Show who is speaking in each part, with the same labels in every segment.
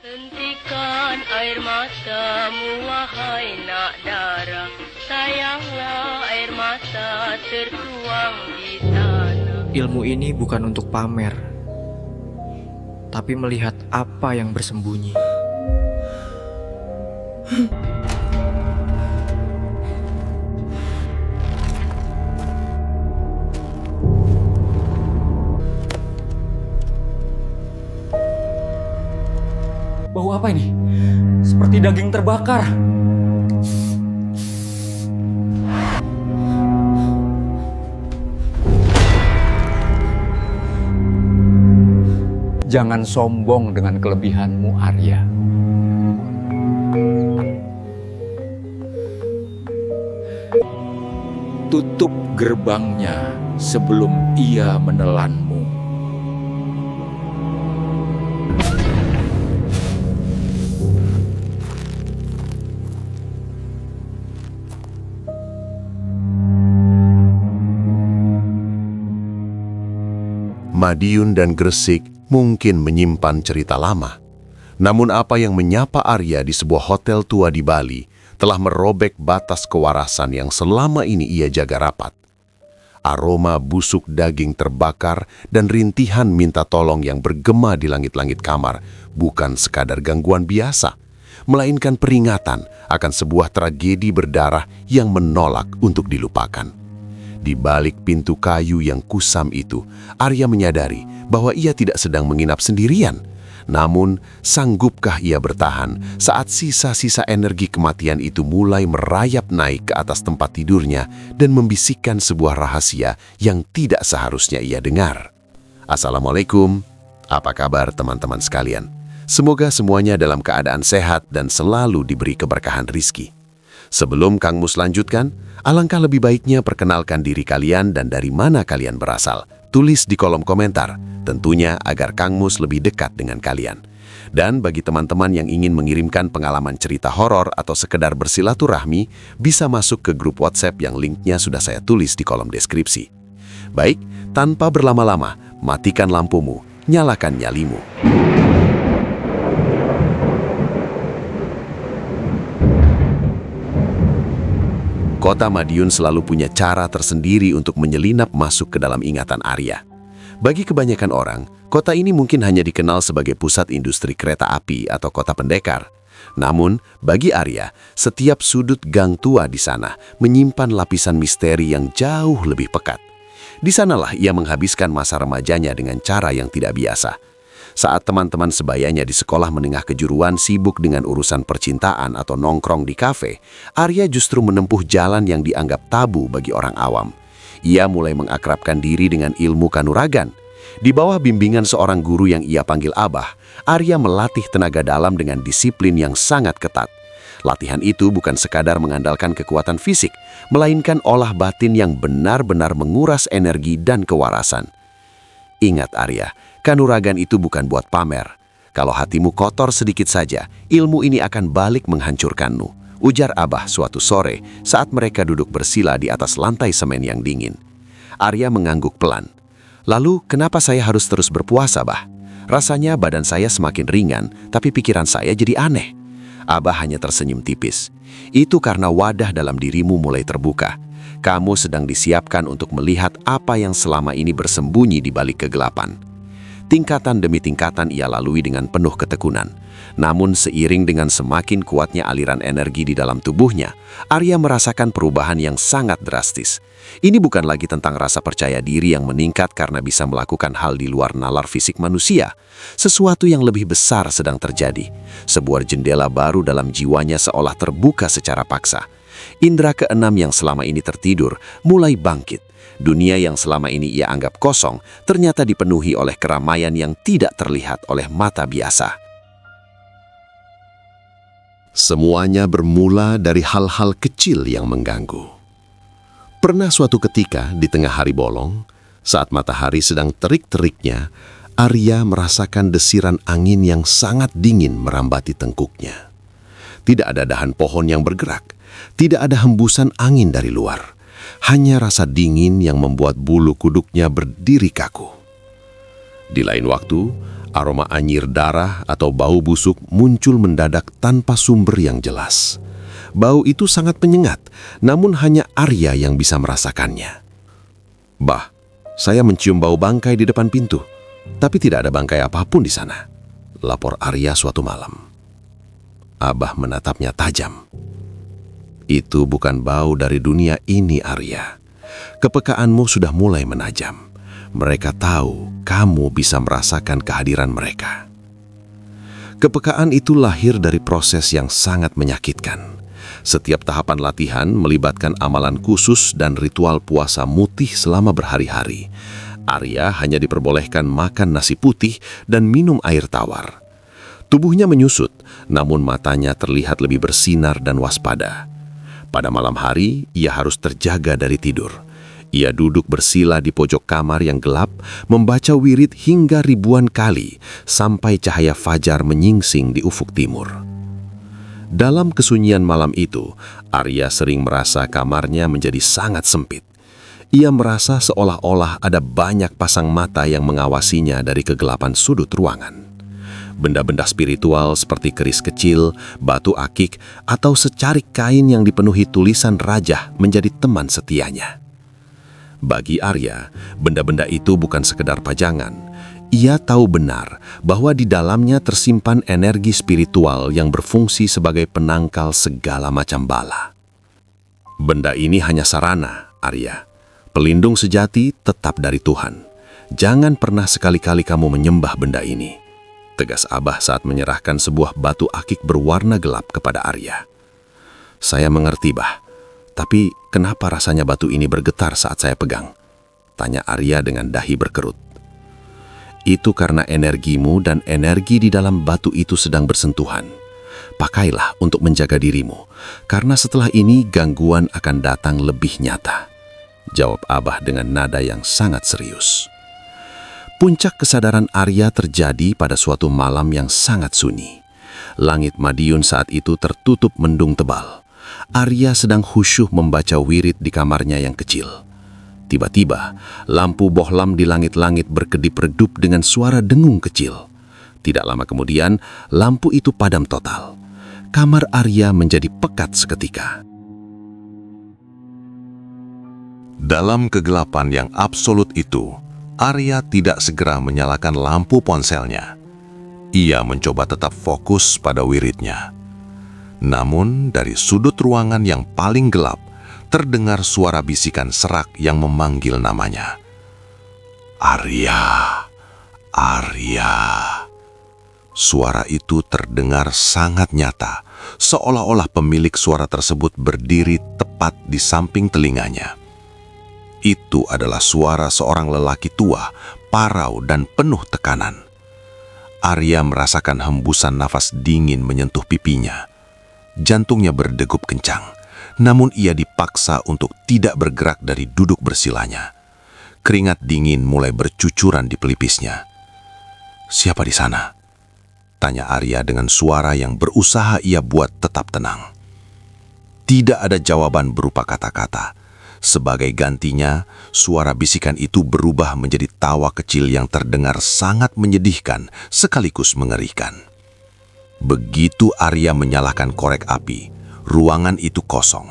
Speaker 1: Hentikan air matamu wahai nak dara, sayanglah air mata tertuang di sana.
Speaker 2: Ilmu ini bukan untuk pamer, tapi melihat apa yang bersembunyi.
Speaker 3: Bau apa ini? Seperti daging terbakar.
Speaker 4: Jangan sombong dengan kelebihanmu, Arya. Tutup gerbangnya sebelum ia menelanmu.
Speaker 5: Madiun dan Gresik mungkin menyimpan cerita lama. Namun apa yang menyapa Arya di sebuah hotel tua di Bali telah merobek batas kewarasan yang selama ini ia jaga rapat. Aroma busuk daging terbakar dan rintihan minta tolong yang bergema di langit-langit kamar bukan sekadar gangguan biasa, melainkan peringatan akan sebuah tragedi berdarah yang menolak untuk dilupakan. Di balik pintu kayu yang kusam itu, Arya menyadari bahwa ia tidak sedang menginap sendirian. Namun, sanggupkah ia bertahan saat sisa-sisa energi kematian itu mulai merayap naik ke atas tempat tidurnya dan membisikkan sebuah rahasia yang tidak seharusnya ia dengar? Assalamualaikum, apa kabar teman-teman sekalian? Semoga semuanya dalam keadaan sehat dan selalu diberi keberkahan rizki. Sebelum Kang Mus lanjutkan, alangkah lebih baiknya perkenalkan diri kalian dan dari mana kalian berasal. Tulis di kolom komentar, tentunya agar Kang Mus lebih dekat dengan kalian. Dan bagi teman-teman yang ingin mengirimkan pengalaman cerita horor atau sekedar bersilaturahmi, bisa masuk ke grup WhatsApp yang linknya sudah saya tulis di kolom deskripsi. Baik, tanpa berlama-lama, matikan lampumu, nyalakan nyalimu. Kota Madiun selalu punya cara tersendiri untuk menyelinap masuk ke dalam ingatan Arya. Bagi kebanyakan orang, kota ini mungkin hanya dikenal sebagai pusat industri kereta api atau kota pendekar. Namun, bagi Arya, setiap sudut gang tua di sana menyimpan lapisan misteri yang jauh lebih pekat. Di sanalah ia menghabiskan masa remajanya dengan cara yang tidak biasa. Saat teman-teman sebayanya di sekolah menengah kejuruan sibuk dengan urusan percintaan atau nongkrong di kafe, Arya justru menempuh jalan yang dianggap tabu bagi orang awam. Ia mulai mengakrabkan diri dengan ilmu kanuragan. Di bawah bimbingan seorang guru yang ia panggil Abah, Arya melatih tenaga dalam dengan disiplin yang sangat ketat. Latihan itu bukan sekadar mengandalkan kekuatan fisik, melainkan olah batin yang benar-benar menguras energi dan kewarasan. Ingat Arya, kanuragan itu bukan buat pamer. Kalau hatimu kotor sedikit saja, ilmu ini akan balik menghancurkanmu, ujar Abah suatu sore saat mereka duduk bersila di atas lantai semen yang dingin. Arya mengangguk pelan. Lalu, kenapa saya harus terus berpuasa, Bah? Rasanya badan saya semakin ringan, tapi pikiran saya jadi aneh. Abah hanya tersenyum tipis. Itu karena wadah dalam dirimu mulai terbuka. Kamu sedang disiapkan untuk melihat apa yang selama ini bersembunyi di balik kegelapan. Tingkatan demi tingkatan ia lalui dengan penuh ketekunan. Namun seiring dengan semakin kuatnya aliran energi di dalam tubuhnya, Arya merasakan perubahan yang sangat drastis. Ini bukan lagi tentang rasa percaya diri yang meningkat karena bisa melakukan hal di luar nalar fisik manusia. Sesuatu yang lebih besar sedang terjadi. Sebuah jendela baru dalam jiwanya seolah terbuka secara paksa. Indra keenam yang selama ini tertidur mulai bangkit. Dunia yang selama ini ia anggap kosong ternyata dipenuhi oleh keramaian yang tidak terlihat oleh mata biasa. Semuanya bermula dari hal-hal kecil yang mengganggu. Pernah suatu ketika di tengah hari bolong, saat matahari sedang terik-teriknya, Arya merasakan desiran angin yang sangat dingin merambati tengkuknya. Tidak ada dahan pohon yang bergerak, tidak ada hembusan angin dari luar. Hanya rasa dingin yang membuat bulu kuduknya berdiri kaku. Di lain waktu, Aroma anyir darah atau bau busuk muncul mendadak tanpa sumber yang jelas. Bau itu sangat menyengat, namun hanya Arya yang bisa merasakannya. "Bah, saya mencium bau bangkai di depan pintu, tapi tidak ada bangkai apapun di sana," lapor Arya suatu malam. Abah menatapnya tajam. "Itu bukan bau dari dunia ini, Arya. Kepekaanmu sudah mulai menajam. Mereka tahu kamu bisa merasakan kehadiran mereka." Kepekaan itu lahir dari proses yang sangat menyakitkan. Setiap tahapan latihan melibatkan amalan khusus dan ritual puasa mutih selama berhari-hari. Arya hanya diperbolehkan makan nasi putih dan minum air tawar. Tubuhnya menyusut, namun matanya terlihat lebih bersinar dan waspada. Pada malam hari, ia harus terjaga dari tidur. Ia duduk bersila di pojok kamar yang gelap, membaca wirid hingga ribuan kali, sampai cahaya fajar menyingsing di ufuk timur. Dalam kesunyian malam itu, Arya sering merasa kamarnya menjadi sangat sempit. Ia merasa seolah-olah ada banyak pasang mata yang mengawasinya dari kegelapan sudut ruangan. Benda-benda spiritual seperti keris kecil, batu akik, atau secarik kain yang dipenuhi tulisan rajah menjadi teman setianya. Bagi Arya, benda-benda itu bukan sekedar pajangan. Ia tahu benar bahwa di dalamnya tersimpan energi spiritual yang berfungsi sebagai penangkal segala macam bala. "Benda ini hanya sarana, Arya. Pelindung sejati tetap dari Tuhan. Jangan pernah sekali-kali kamu menyembah benda ini," tegas Abah saat menyerahkan sebuah batu akik berwarna gelap kepada Arya. "Saya mengerti, Bah. Tapi kenapa rasanya batu ini bergetar saat saya pegang?" tanya Arya dengan dahi berkerut. "Itu karena energimu dan energi di dalam batu itu sedang bersentuhan. Pakailah untuk menjaga dirimu, karena setelah ini gangguan akan datang lebih nyata," jawab Abah dengan nada yang sangat serius. Puncak kesadaran Arya terjadi pada suatu malam yang sangat sunyi. Langit Madiun saat itu tertutup mendung tebal. Arya sedang khusyuk membaca wirid di kamarnya yang kecil. Tiba-tiba, lampu bohlam di langit-langit berkedip redup dengan suara dengung kecil. Tidak lama kemudian, lampu itu padam total. Kamar Arya menjadi pekat seketika.
Speaker 6: Dalam kegelapan yang absolut itu, Arya tidak segera menyalakan lampu ponselnya. Ia mencoba tetap fokus pada wiridnya. Namun, dari sudut ruangan yang paling gelap, terdengar suara bisikan serak yang memanggil namanya. "Arya, Arya." Suara itu terdengar sangat nyata, seolah-olah pemilik suara tersebut berdiri tepat di samping telinganya. Itu adalah suara seorang lelaki tua, parau dan penuh tekanan. Arya merasakan hembusan nafas dingin menyentuh pipinya. Jantungnya berdegup kencang, namun ia dipaksa untuk tidak bergerak dari duduk bersilanya. Keringat dingin mulai bercucuran di pelipisnya. "Siapa di sana?" tanya Arya dengan suara yang berusaha ia buat tetap tenang. Tidak ada jawaban berupa kata-kata. Sebagai gantinya, suara bisikan itu berubah menjadi tawa kecil yang terdengar sangat menyedihkan sekaligus mengerikan. Begitu Arya menyalakan korek api, ruangan itu kosong.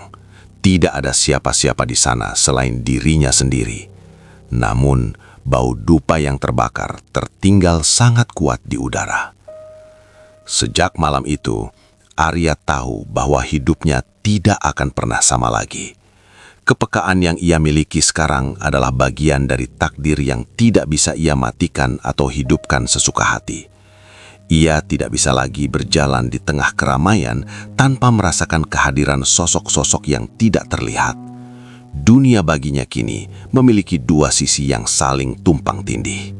Speaker 6: Tidak ada siapa-siapa di sana selain dirinya sendiri. Namun, bau dupa yang terbakar tertinggal sangat kuat di udara. Sejak malam itu, Arya tahu bahwa hidupnya tidak akan pernah sama lagi. Kepekaan yang ia miliki sekarang adalah bagian dari takdir yang tidak bisa ia matikan atau hidupkan sesuka hati. Ia tidak bisa lagi berjalan di tengah keramaian tanpa merasakan kehadiran sosok-sosok yang tidak terlihat. Dunia baginya kini memiliki dua sisi yang saling tumpang tindih.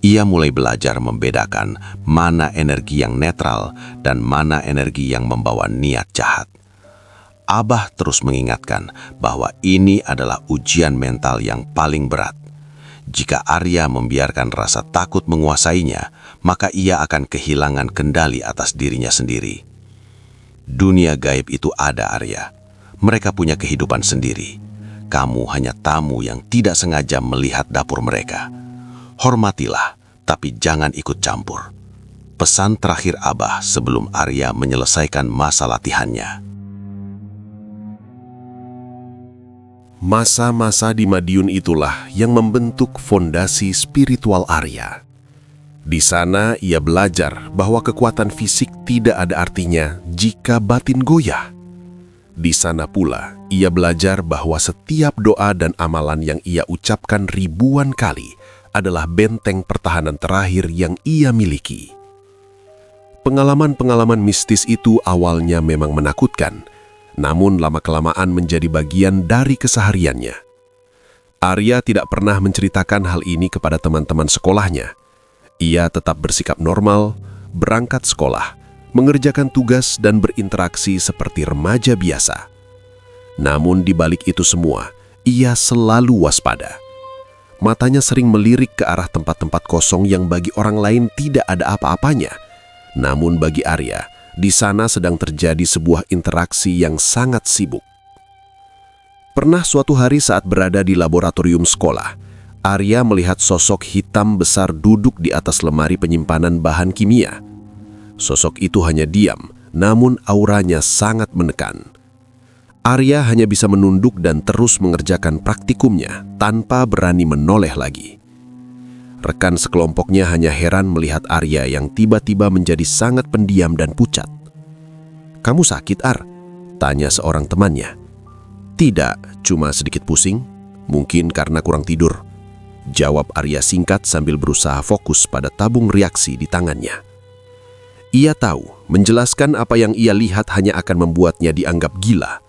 Speaker 6: Ia mulai belajar membedakan mana energi yang netral dan mana energi yang membawa niat jahat. Abah terus mengingatkan bahwa ini adalah ujian mental yang paling berat. Jika Arya membiarkan rasa takut menguasainya, maka ia akan kehilangan kendali atas dirinya sendiri. Dunia gaib itu ada, Arya. Mereka punya kehidupan sendiri. Kamu hanya tamu yang tidak sengaja melihat dapur mereka. Hormatilah, tapi jangan ikut campur. Pesan terakhir Abah sebelum Arya menyelesaikan masa latihannya. Masa-masa di Madiun itulah yang membentuk fondasi spiritual Arya. Di sana ia belajar bahwa kekuatan fisik tidak ada artinya jika batin goyah. Di sana pula ia belajar bahwa setiap doa dan amalan yang ia ucapkan ribuan kali adalah benteng pertahanan terakhir yang ia miliki. Pengalaman-pengalaman mistis itu awalnya memang menakutkan, namun lama-kelamaan menjadi bagian dari kesehariannya. Arya tidak pernah menceritakan hal ini kepada teman-teman sekolahnya. Ia tetap bersikap normal, berangkat sekolah, mengerjakan tugas dan berinteraksi seperti remaja biasa. Namun di balik itu semua, ia selalu waspada. Matanya sering melirik ke arah tempat-tempat kosong yang bagi orang lain tidak ada apa-apanya. Namun bagi Arya, di sana sedang terjadi sebuah interaksi yang sangat sibuk. Pernah suatu hari saat berada di laboratorium sekolah, Arya melihat sosok hitam besar duduk di atas lemari penyimpanan bahan kimia. Sosok itu hanya diam, namun auranya sangat menekan. Arya hanya bisa menunduk dan terus mengerjakan praktikumnya tanpa berani menoleh lagi. Rekan sekelompoknya hanya heran melihat Arya yang tiba-tiba menjadi sangat pendiam dan pucat. "Kamu sakit, Ar?" tanya seorang temannya. "Tidak, cuma sedikit pusing, mungkin karena kurang tidur," jawab Arya singkat sambil berusaha fokus pada tabung reaksi di tangannya. Ia tahu, menjelaskan apa yang ia lihat hanya akan membuatnya dianggap gila.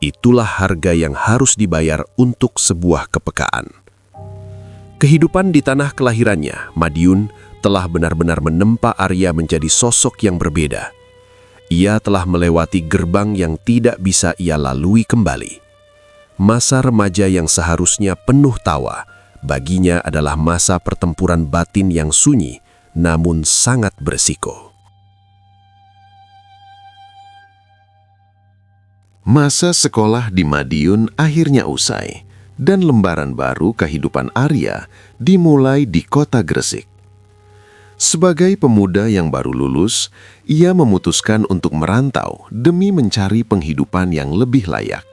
Speaker 6: Itulah harga yang harus dibayar untuk sebuah kepekaan. Kehidupan di tanah kelahirannya, Madiun, telah benar-benar menempa Arya menjadi sosok yang berbeda. Ia telah melewati gerbang yang tidak bisa ia lalui kembali. Masa remaja yang seharusnya penuh tawa, baginya adalah masa pertempuran batin yang sunyi, namun sangat berisiko. Masa sekolah di Madiun akhirnya usai, dan lembaran baru kehidupan Arya dimulai di kota Gresik. Sebagai pemuda yang baru lulus, ia memutuskan untuk merantau demi mencari penghidupan yang lebih layak.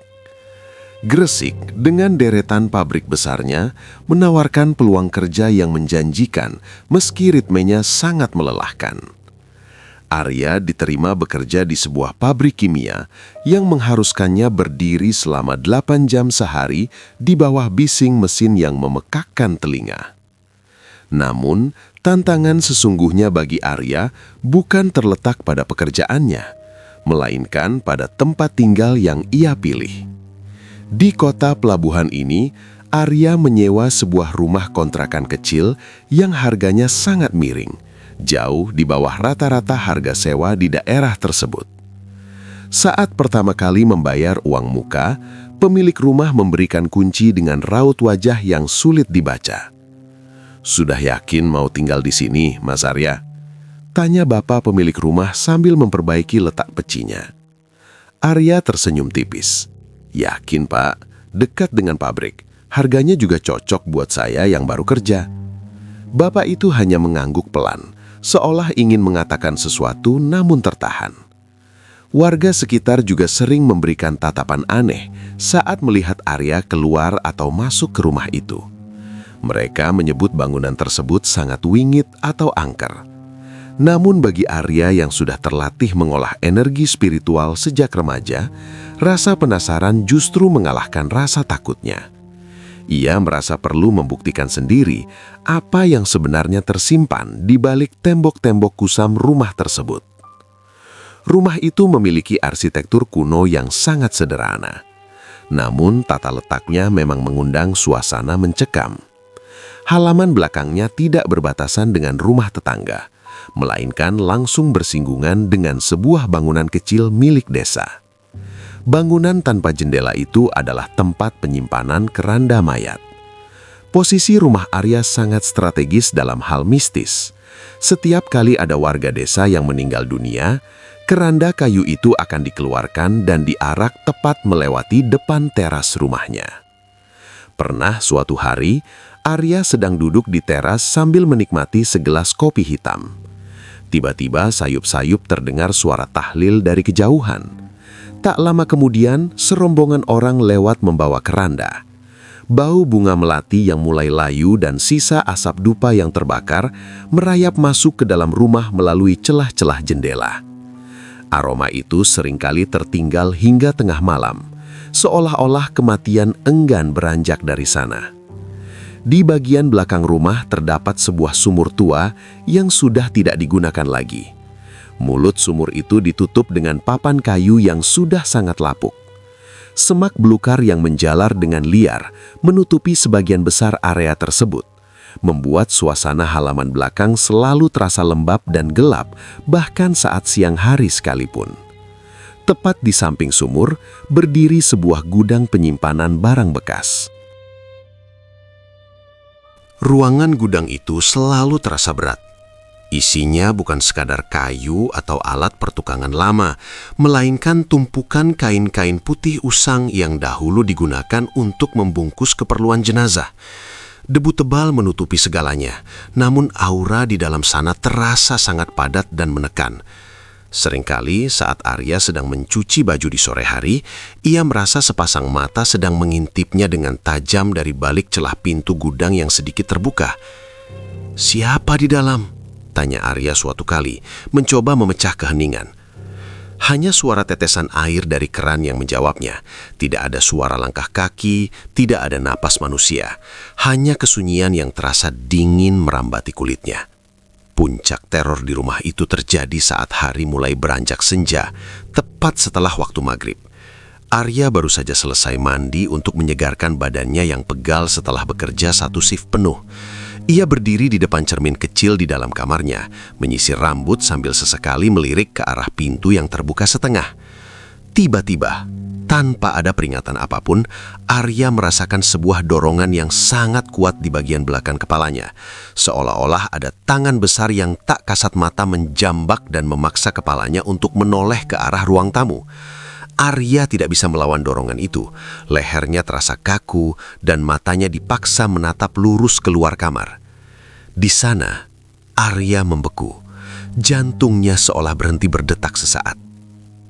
Speaker 6: Gresik dengan deretan pabrik besarnya menawarkan peluang kerja yang menjanjikan meski ritmenya sangat melelahkan. Arya diterima bekerja di sebuah pabrik kimia yang mengharuskannya berdiri selama 8 jam sehari di bawah bising mesin yang memekakkan telinga. Namun, tantangan sesungguhnya bagi Arya bukan terletak pada pekerjaannya, melainkan pada tempat tinggal yang ia pilih. Di kota pelabuhan ini, Arya menyewa sebuah rumah kontrakan kecil yang harganya sangat miring, jauh di bawah rata-rata harga sewa di daerah tersebut. Saat pertama kali membayar uang muka, pemilik rumah memberikan kunci dengan raut wajah yang sulit dibaca. "Sudah yakin mau tinggal di sini, Mas Arya?" tanya bapak pemilik rumah sambil memperbaiki letak pecinya. Arya tersenyum tipis. "Yakin, Pak, dekat dengan pabrik. Harganya juga cocok buat saya yang baru kerja." Bapak itu hanya mengangguk pelan, seolah ingin mengatakan sesuatu namun tertahan. Warga sekitar juga sering memberikan tatapan aneh saat melihat Arya keluar atau masuk ke rumah itu. Mereka menyebut bangunan tersebut sangat wingit atau angker. Namun bagi Arya yang sudah terlatih mengolah energi spiritual sejak remaja, rasa penasaran justru mengalahkan rasa takutnya. Ia merasa perlu membuktikan sendiri apa yang sebenarnya tersimpan di balik tembok-tembok kusam rumah tersebut. Rumah itu memiliki arsitektur kuno yang sangat sederhana. Namun tata letaknya memang mengundang suasana mencekam. Halaman belakangnya tidak berbatasan dengan rumah tetangga, melainkan langsung bersinggungan dengan sebuah bangunan kecil milik desa. Bangunan tanpa jendela itu adalah tempat penyimpanan keranda mayat. Posisi rumah Arya sangat strategis dalam hal mistis. Setiap kali ada warga desa yang meninggal dunia, keranda kayu itu akan dikeluarkan dan diarak tepat melewati depan teras rumahnya. Pernah suatu hari,
Speaker 5: Arya sedang duduk di teras sambil menikmati segelas kopi hitam. Tiba-tiba sayup-sayup terdengar suara tahlil dari kejauhan. Tak lama kemudian, serombongan orang lewat membawa keranda. Bau bunga melati yang mulai layu dan sisa asap dupa yang terbakar merayap masuk ke dalam rumah melalui celah-celah jendela. Aroma itu seringkali tertinggal hingga tengah malam, seolah-olah kematian enggan beranjak dari sana. Di bagian belakang rumah terdapat sebuah sumur tua yang sudah tidak digunakan lagi. Mulut sumur itu ditutup dengan papan kayu yang sudah sangat lapuk. Semak belukar yang menjalar dengan liar menutupi sebagian besar area tersebut, membuat suasana halaman belakang selalu terasa lembab dan gelap, bahkan saat siang hari sekalipun. Tepat di samping sumur, berdiri sebuah gudang penyimpanan barang bekas. Ruangan gudang itu selalu terasa berat. Isinya bukan sekadar kayu atau alat pertukangan lama, melainkan tumpukan kain-kain putih usang yang dahulu digunakan untuk membungkus keperluan jenazah. Debu tebal menutupi segalanya, namun aura di dalam sana terasa sangat padat dan menekan. Seringkali saat Arya sedang mencuci baju di sore hari, ia merasa sepasang mata sedang mengintipnya dengan tajam dari balik celah pintu gudang yang sedikit terbuka. "Siapa di dalam?" tanya Arya suatu kali, mencoba memecah keheningan. Hanya suara tetesan air dari keran yang menjawabnya. Tidak ada suara langkah kaki, tidak ada napas manusia. Hanya kesunyian yang terasa dingin merambati kulitnya. Puncak teror di rumah itu terjadi saat hari mulai beranjak senja, tepat setelah waktu maghrib. Arya baru saja selesai mandi untuk menyegarkan badannya yang pegal setelah bekerja satu shift penuh. Ia berdiri di depan cermin kecil di dalam kamarnya, menyisir rambut sambil sesekali melirik ke arah pintu yang terbuka setengah. Tiba-tiba, tanpa ada peringatan apapun, Arya merasakan sebuah dorongan yang sangat kuat di bagian belakang kepalanya. Seolah-olah ada tangan besar yang tak kasat mata menjambak dan memaksa kepalanya untuk menoleh ke arah ruang tamu. Arya tidak bisa melawan dorongan itu. Lehernya terasa kaku dan matanya dipaksa menatap lurus keluar kamar. Di sana, Arya membeku. Jantungnya seolah berhenti berdetak sesaat.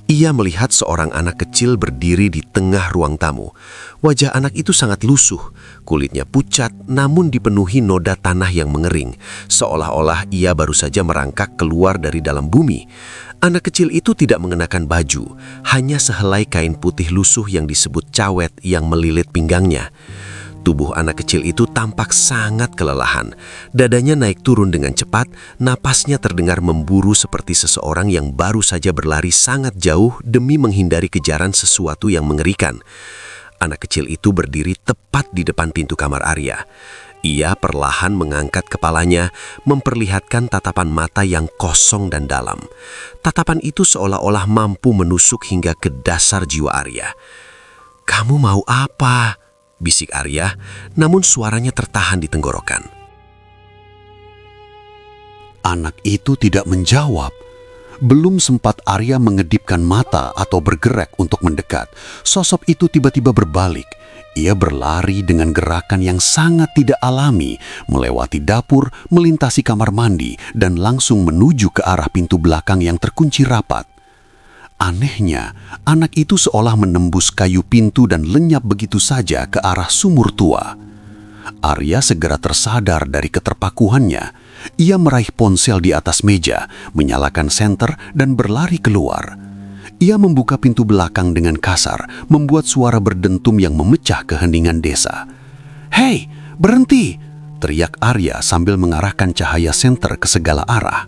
Speaker 5: Ia melihat seorang anak kecil berdiri di tengah ruang tamu. Wajah anak itu sangat lusuh, kulitnya pucat namun dipenuhi noda tanah yang mengering, seolah-olah ia baru saja merangkak keluar dari dalam bumi. Anak kecil itu tidak mengenakan baju, hanya sehelai kain putih lusuh yang disebut cawet yang melilit pinggangnya. Tubuh anak kecil itu tampak sangat kelelahan. Dadanya naik turun dengan cepat, napasnya terdengar memburu seperti seseorang yang baru saja berlari sangat jauh demi menghindari kejaran sesuatu yang mengerikan. Anak kecil itu berdiri tepat di depan pintu kamar Arya. Ia perlahan mengangkat kepalanya, memperlihatkan tatapan mata yang kosong dan dalam. Tatapan itu seolah-olah mampu menusuk hingga ke dasar jiwa Arya. "Kamu mau apa?" bisik Arya, namun suaranya tertahan di tenggorokan.
Speaker 7: Anak itu tidak menjawab. Belum sempat Arya mengedipkan mata atau bergerak untuk mendekat, sosok itu tiba-tiba berbalik. Ia berlari dengan gerakan yang sangat tidak alami, melewati dapur, melintasi kamar mandi, dan langsung menuju ke arah pintu belakang yang terkunci rapat. Anehnya, anak itu seolah menembus kayu pintu dan lenyap begitu saja ke arah sumur tua. Arya segera tersadar dari keterpakuannya. Ia meraih ponsel di atas meja, menyalakan senter, dan berlari keluar. Ia membuka pintu belakang dengan kasar, membuat suara berdentum yang memecah keheningan desa. "Hei, berhenti!" teriak Arya sambil mengarahkan cahaya senter ke segala arah.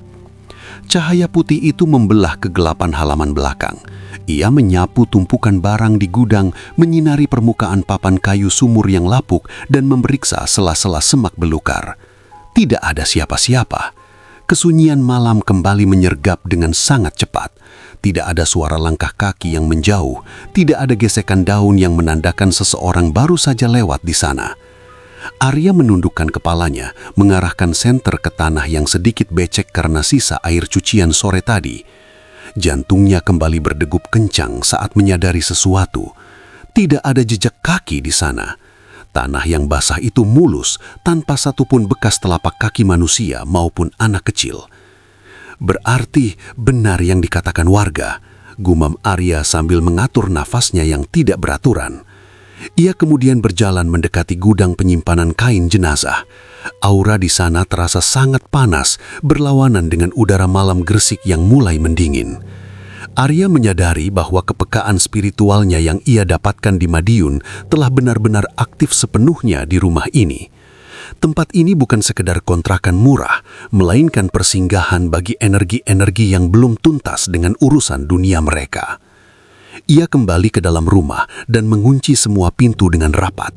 Speaker 7: Cahaya putih itu membelah kegelapan halaman belakang. Ia menyapu tumpukan barang di gudang, menyinari permukaan papan kayu sumur yang lapuk, dan memeriksa sela-sela semak belukar. Tidak ada siapa-siapa. Kesunyian malam kembali menyergap dengan sangat cepat. Tidak ada suara langkah kaki yang menjauh. Tidak ada gesekan daun yang menandakan seseorang baru saja lewat di sana. Arya menundukkan kepalanya, mengarahkan senter ke tanah yang sedikit becek karena sisa air cucian sore tadi. Jantungnya kembali berdegup kencang saat menyadari sesuatu. Tidak ada jejak kaki di sana. Tanah yang basah itu mulus tanpa satupun bekas telapak kaki manusia maupun anak kecil. Berarti benar yang dikatakan warga, gumam Arya sambil mengatur nafasnya yang tidak beraturan. Ia kemudian berjalan mendekati gudang penyimpanan kain jenazah. Aura di sana terasa sangat panas, berlawanan dengan udara malam Gresik yang mulai mendingin. Arya menyadari bahwa kepekaan spiritualnya yang ia dapatkan di Madiun telah benar-benar aktif sepenuhnya di rumah ini. Tempat ini bukan sekedar kontrakan murah, melainkan persinggahan bagi energi-energi yang belum tuntas dengan urusan dunia mereka. Ia kembali ke dalam rumah dan mengunci semua pintu dengan rapat.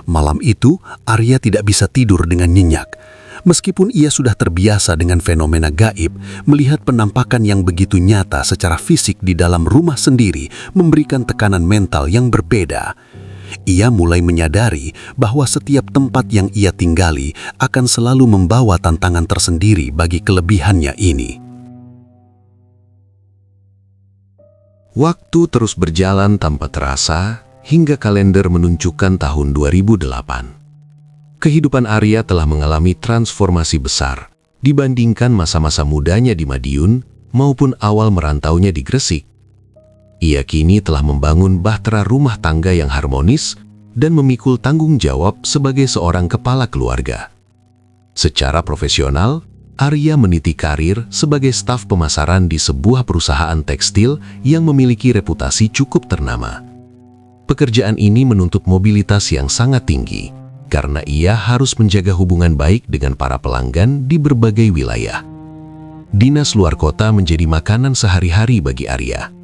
Speaker 7: Malam itu, Arya tidak bisa tidur dengan nyenyak. Meskipun ia sudah terbiasa dengan fenomena gaib, melihat penampakan yang begitu nyata secara fisik di dalam rumah sendiri memberikan tekanan mental yang berbeda. Ia mulai menyadari bahwa setiap tempat yang ia tinggali akan selalu membawa tantangan tersendiri bagi kelebihannya ini.
Speaker 6: Waktu terus berjalan tanpa terasa hingga kalender menunjukkan tahun 2008. Kehidupan Arya telah mengalami transformasi besar dibandingkan masa-masa mudanya di Madiun maupun awal merantaunya di Gresik. Ia kini telah membangun bahtera rumah tangga yang harmonis dan memikul tanggung jawab sebagai seorang kepala keluarga. Secara profesional, Arya meniti karir sebagai staf pemasaran di sebuah perusahaan tekstil yang memiliki reputasi cukup ternama. Pekerjaan ini menuntut mobilitas yang sangat tinggi, karena ia harus menjaga hubungan baik dengan para pelanggan di berbagai wilayah. Dinas luar kota menjadi makanan sehari-hari bagi Arya.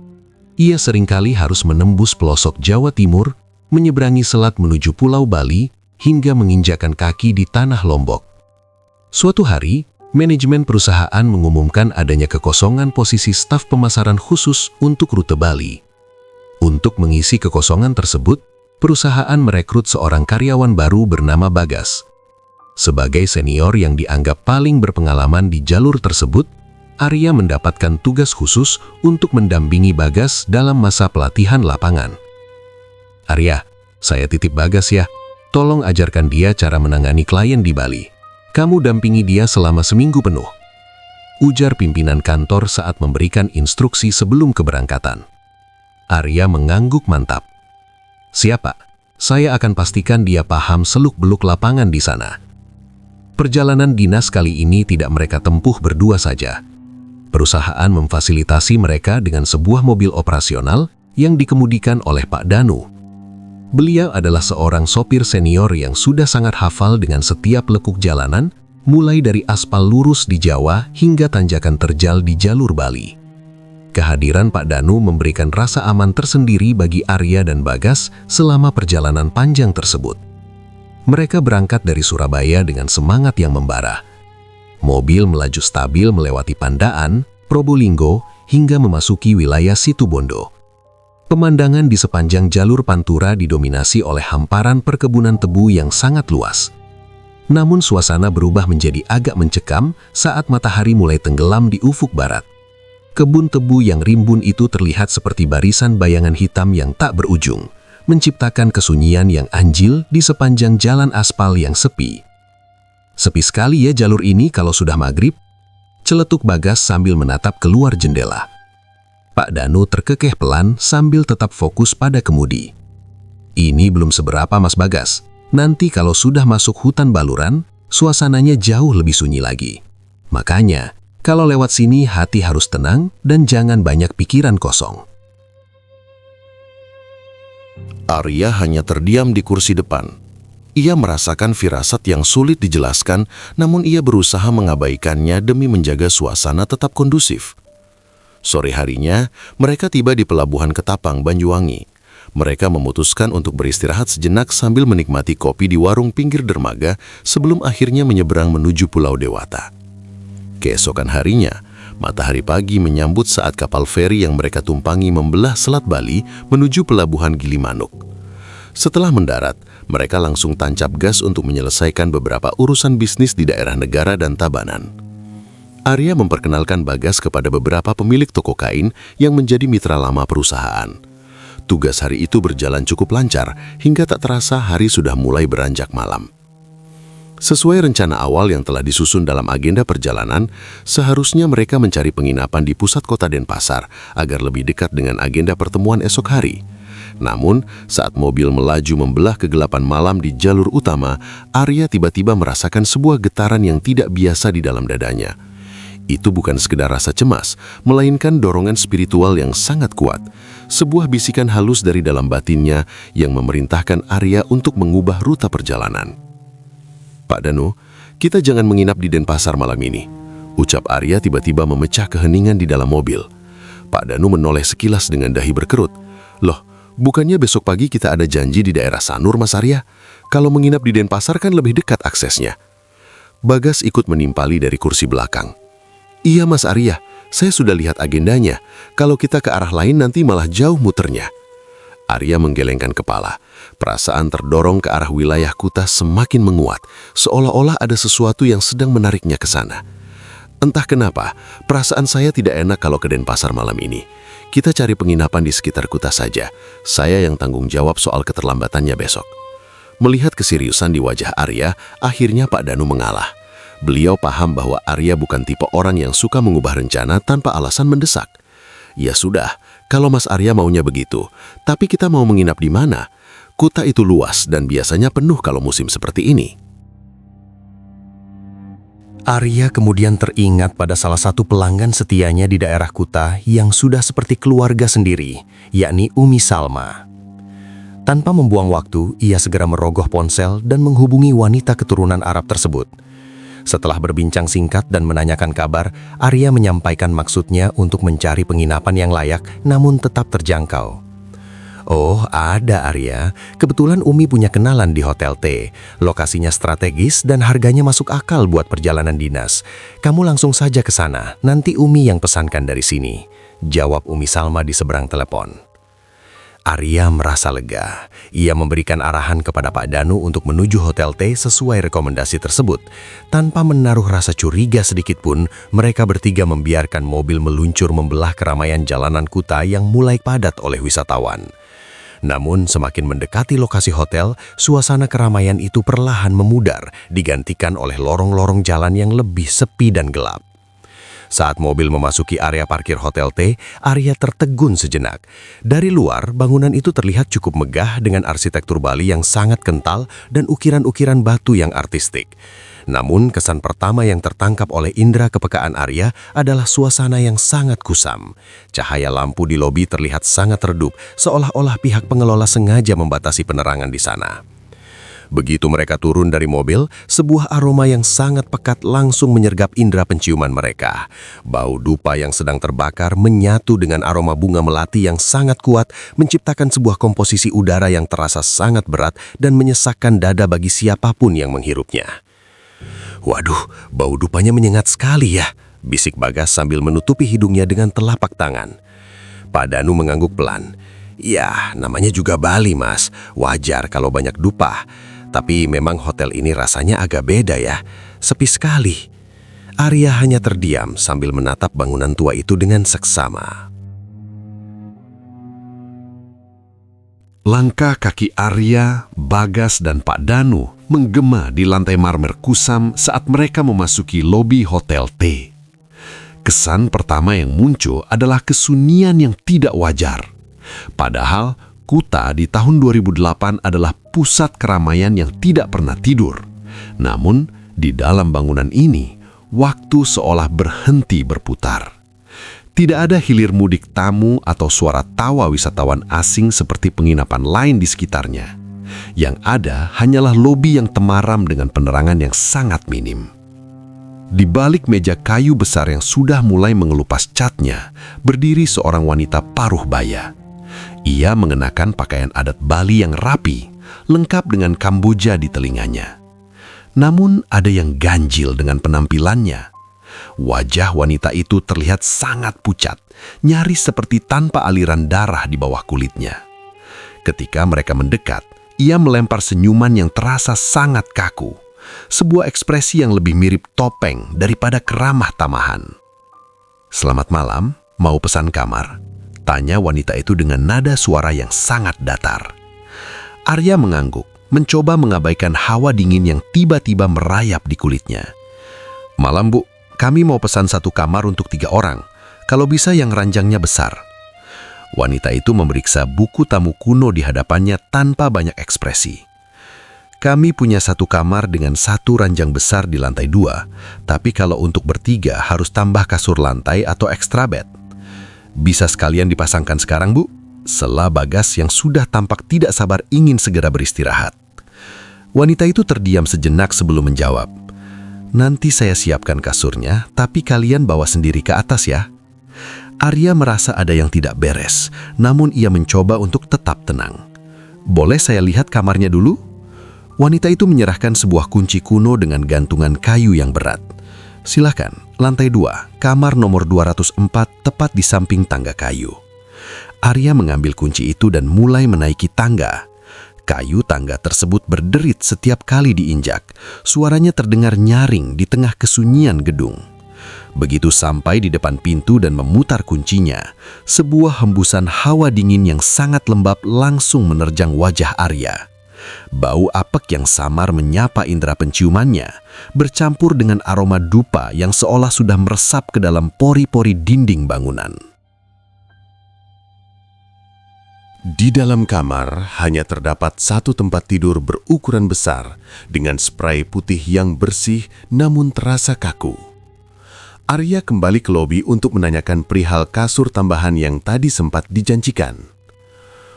Speaker 6: Ia seringkali harus menembus pelosok Jawa Timur, menyeberangi selat menuju Pulau Bali, hingga menginjakan kaki di tanah Lombok. Suatu hari, manajemen perusahaan mengumumkan adanya kekosongan posisi staf pemasaran khusus untuk rute Bali. Untuk mengisi kekosongan tersebut, perusahaan merekrut seorang karyawan baru bernama Bagas. Sebagai senior yang dianggap paling berpengalaman di jalur tersebut, Arya mendapatkan tugas khusus untuk mendampingi Bagas dalam masa pelatihan lapangan. "Arya, saya titip Bagas ya. Tolong ajarkan dia cara menangani klien di Bali. Kamu dampingi dia selama seminggu penuh," ujar pimpinan kantor saat memberikan instruksi sebelum keberangkatan. Arya mengangguk mantap. "Siapa? Saya akan pastikan dia paham seluk-beluk lapangan di sana." Perjalanan dinas kali ini tidak mereka tempuh berdua saja. Perusahaan memfasilitasi mereka dengan sebuah mobil operasional yang dikemudikan oleh Pak Danu. Beliau adalah seorang sopir senior yang sudah sangat hafal dengan setiap lekuk jalanan, mulai dari aspal lurus di Jawa hingga tanjakan terjal di jalur Bali. Kehadiran Pak Danu memberikan rasa aman tersendiri bagi Arya dan Bagas selama perjalanan panjang tersebut. Mereka berangkat dari Surabaya dengan semangat yang membara. Mobil melaju stabil melewati Pandaan, Probolinggo, hingga memasuki wilayah Situbondo. Pemandangan di sepanjang jalur Pantura didominasi oleh hamparan perkebunan tebu yang sangat luas. Namun suasana berubah menjadi agak mencekam saat matahari mulai tenggelam di ufuk barat. Kebun tebu yang rimbun itu terlihat seperti barisan bayangan hitam yang tak berujung, menciptakan kesunyian yang anjil di sepanjang jalan aspal yang sepi. "Sepi sekali ya jalur ini kalau sudah maghrib," celetuk Bagas sambil menatap keluar jendela. Pak Danu terkekeh pelan sambil tetap fokus pada kemudi. "Ini belum seberapa Mas Bagas. Nanti kalau sudah masuk hutan Baluran, suasananya jauh lebih sunyi lagi. Makanya, kalau lewat sini hati harus tenang dan jangan banyak pikiran kosong."
Speaker 8: Arya hanya terdiam di kursi depan. Ia merasakan firasat yang sulit dijelaskan, namun ia berusaha mengabaikannya demi menjaga suasana tetap kondusif. Sore harinya, mereka tiba di pelabuhan Ketapang, Banyuwangi. Mereka memutuskan untuk beristirahat sejenak sambil menikmati kopi di warung pinggir dermaga sebelum akhirnya menyeberang menuju Pulau Dewata. Keesokan harinya, matahari pagi menyambut saat kapal feri yang mereka tumpangi membelah Selat Bali menuju pelabuhan Gilimanuk. Setelah mendarat, mereka langsung tancap gas untuk menyelesaikan beberapa urusan bisnis di daerah Negara dan Tabanan. Arya memperkenalkan Bagas kepada beberapa pemilik toko kain yang menjadi mitra lama perusahaan. Tugas hari itu berjalan cukup lancar hingga tak terasa hari sudah mulai beranjak malam. Sesuai rencana awal yang telah disusun dalam agenda perjalanan, seharusnya mereka mencari penginapan di pusat kota Denpasar agar lebih dekat dengan agenda pertemuan esok hari. Namun, saat mobil melaju membelah kegelapan malam di jalur utama, Arya tiba-tiba merasakan sebuah getaran yang tidak biasa di dalam dadanya. Itu bukan sekedar rasa cemas, melainkan dorongan spiritual yang sangat kuat. Sebuah bisikan halus dari dalam batinnya yang memerintahkan Arya untuk mengubah rute perjalanan. "Pak Danu, kita jangan menginap di Denpasar malam ini," ucap Arya tiba-tiba memecah keheningan di dalam mobil. Pak Danu menoleh sekilas dengan dahi berkerut. "Loh, bukannya besok pagi kita ada janji di daerah Sanur, Mas Arya? Kalau menginap di Denpasar kan lebih dekat aksesnya." Bagas ikut menimpali dari kursi belakang. "Iya Mas Arya, saya sudah lihat agendanya. Kalau kita ke arah lain nanti malah jauh muternya." Arya menggelengkan kepala. Perasaan terdorong ke arah wilayah Kuta semakin menguat, seolah-olah ada sesuatu yang sedang menariknya ke sana. "Entah kenapa, perasaan saya tidak enak kalau ke Denpasar malam ini. Kita cari penginapan di sekitar Kuta saja. Saya yang tanggung jawab soal keterlambatannya besok." Melihat keseriusan di wajah Arya, akhirnya Pak Danu mengalah. Beliau paham bahwa Arya bukan tipe orang yang suka mengubah rencana tanpa alasan mendesak. "Ya sudah, kalau Mas Arya maunya begitu, tapi kita mau menginap di mana? Kuta itu luas dan biasanya penuh kalau musim seperti ini."
Speaker 9: Arya kemudian teringat pada salah satu pelanggan setianya di daerah Kuta yang sudah seperti keluarga sendiri, yakni Umi Salma. Tanpa membuang waktu, ia segera merogoh ponsel dan menghubungi wanita keturunan Arab tersebut. Setelah berbincang singkat dan menanyakan kabar, Arya menyampaikan maksudnya untuk mencari penginapan yang layak namun tetap terjangkau. "Oh, ada Arya. Kebetulan Umi punya kenalan di Hotel T. Lokasinya strategis dan harganya masuk akal buat perjalanan dinas. Kamu langsung saja ke sana, nanti Umi yang pesankan dari sini," jawab Umi Salma di seberang telepon. Arya merasa lega. Ia memberikan arahan kepada Pak Danu untuk menuju Hotel T sesuai rekomendasi tersebut. Tanpa menaruh rasa curiga sedikit pun, mereka bertiga membiarkan mobil meluncur membelah keramaian jalanan Kuta yang mulai padat oleh wisatawan. Namun semakin mendekati lokasi hotel, suasana keramaian itu perlahan memudar, digantikan oleh lorong-lorong jalan yang lebih sepi dan gelap. Saat mobil memasuki area parkir Hotel T, Arya tertegun sejenak. Dari luar, bangunan itu terlihat cukup megah dengan arsitektur Bali yang sangat kental dan ukiran-ukiran batu yang artistik. Namun, kesan pertama yang tertangkap oleh indera kepekaan Arya adalah suasana yang sangat kusam. Cahaya lampu di lobi terlihat sangat redup, seolah-olah pihak pengelola sengaja membatasi penerangan di sana. Begitu mereka turun dari mobil, sebuah aroma yang sangat pekat langsung menyergap indera penciuman mereka. Bau dupa yang sedang terbakar menyatu dengan aroma bunga melati yang sangat kuat, menciptakan sebuah komposisi udara yang terasa sangat berat dan menyesakkan dada bagi siapapun yang menghirupnya. "Waduh, bau dupanya menyengat sekali ya," bisik Bagas sambil menutupi hidungnya dengan telapak tangan. Pak Danu mengangguk pelan. "Ya, namanya juga Bali, Mas. Wajar kalau banyak dupa. Tapi memang hotel ini rasanya agak beda ya. Sepi sekali." Arya hanya terdiam sambil menatap bangunan tua itu dengan seksama.
Speaker 7: Langkah kaki Arya, Bagas, dan Pak Danu menggema di lantai marmer kusam saat mereka memasuki lobi Hotel T. Kesan pertama yang muncul adalah kesunyian yang tidak wajar. Padahal Kuta di tahun 2008 adalah pusat keramaian yang tidak pernah tidur. Namun, di dalam bangunan ini, waktu seolah berhenti berputar. Tidak ada hilir mudik tamu atau suara tawa wisatawan asing seperti penginapan lain di sekitarnya. Yang ada hanyalah lobi yang temaram dengan penerangan yang sangat minim. Di balik meja kayu besar yang sudah mulai mengelupas catnya, berdiri seorang wanita paruh baya. Ia mengenakan pakaian adat Bali yang rapi, lengkap dengan kamboja di telinganya. Namun ada yang ganjil dengan penampilannya. Wajah wanita itu terlihat sangat pucat, nyaris seperti tanpa aliran darah di bawah kulitnya. Ketika mereka mendekat, ia melempar senyuman yang terasa sangat kaku. Sebuah ekspresi yang lebih mirip topeng daripada keramah tamahan. "Selamat malam, mau pesan kamar?"
Speaker 5: Tanya wanita itu dengan nada suara yang sangat datar. Arya mengangguk, mencoba mengabaikan hawa dingin yang tiba-tiba merayap di kulitnya. "Malam, Bu. Kami mau pesan 1 kamar untuk 3 orang. Kalau bisa yang ranjangnya besar." Wanita itu memeriksa buku tamu kuno di hadapannya tanpa banyak ekspresi. "Kami punya 1 kamar dengan 1 ranjang besar di lantai 2, tapi kalau untuk bertiga harus tambah kasur lantai atau extra bed. Bisa sekalian dipasangkan sekarang, Bu?" Sela Bagas yang sudah tampak tidak sabar ingin segera beristirahat. Wanita itu terdiam sejenak sebelum menjawab. "Nanti saya siapkan kasurnya, tapi kalian bawa sendiri ke atas ya." Arya merasa ada yang tidak beres, namun ia mencoba untuk tetap tenang. "Boleh saya lihat kamarnya dulu?" Wanita itu menyerahkan sebuah kunci kuno dengan gantungan kayu yang berat. "Silakan, lantai 2, kamar nomor 204, tepat di samping tangga kayu." Arya mengambil kunci itu dan mulai menaiki tangga. Kayu tangga tersebut berderit setiap kali diinjak. Suaranya terdengar nyaring di tengah kesunyian gedung. Begitu sampai di depan pintu dan memutar kuncinya, sebuah hembusan hawa dingin yang sangat lembab langsung menerjang wajah Arya. Bau apek yang samar menyapa indera penciumannya, bercampur dengan aroma dupa yang seolah sudah meresap ke dalam pori-pori dinding bangunan. Di dalam kamar hanya terdapat 1 tempat tidur berukuran besar dengan spray putih yang bersih namun terasa kaku. Arya kembali ke lobi untuk menanyakan perihal kasur tambahan yang tadi sempat dijanjikan.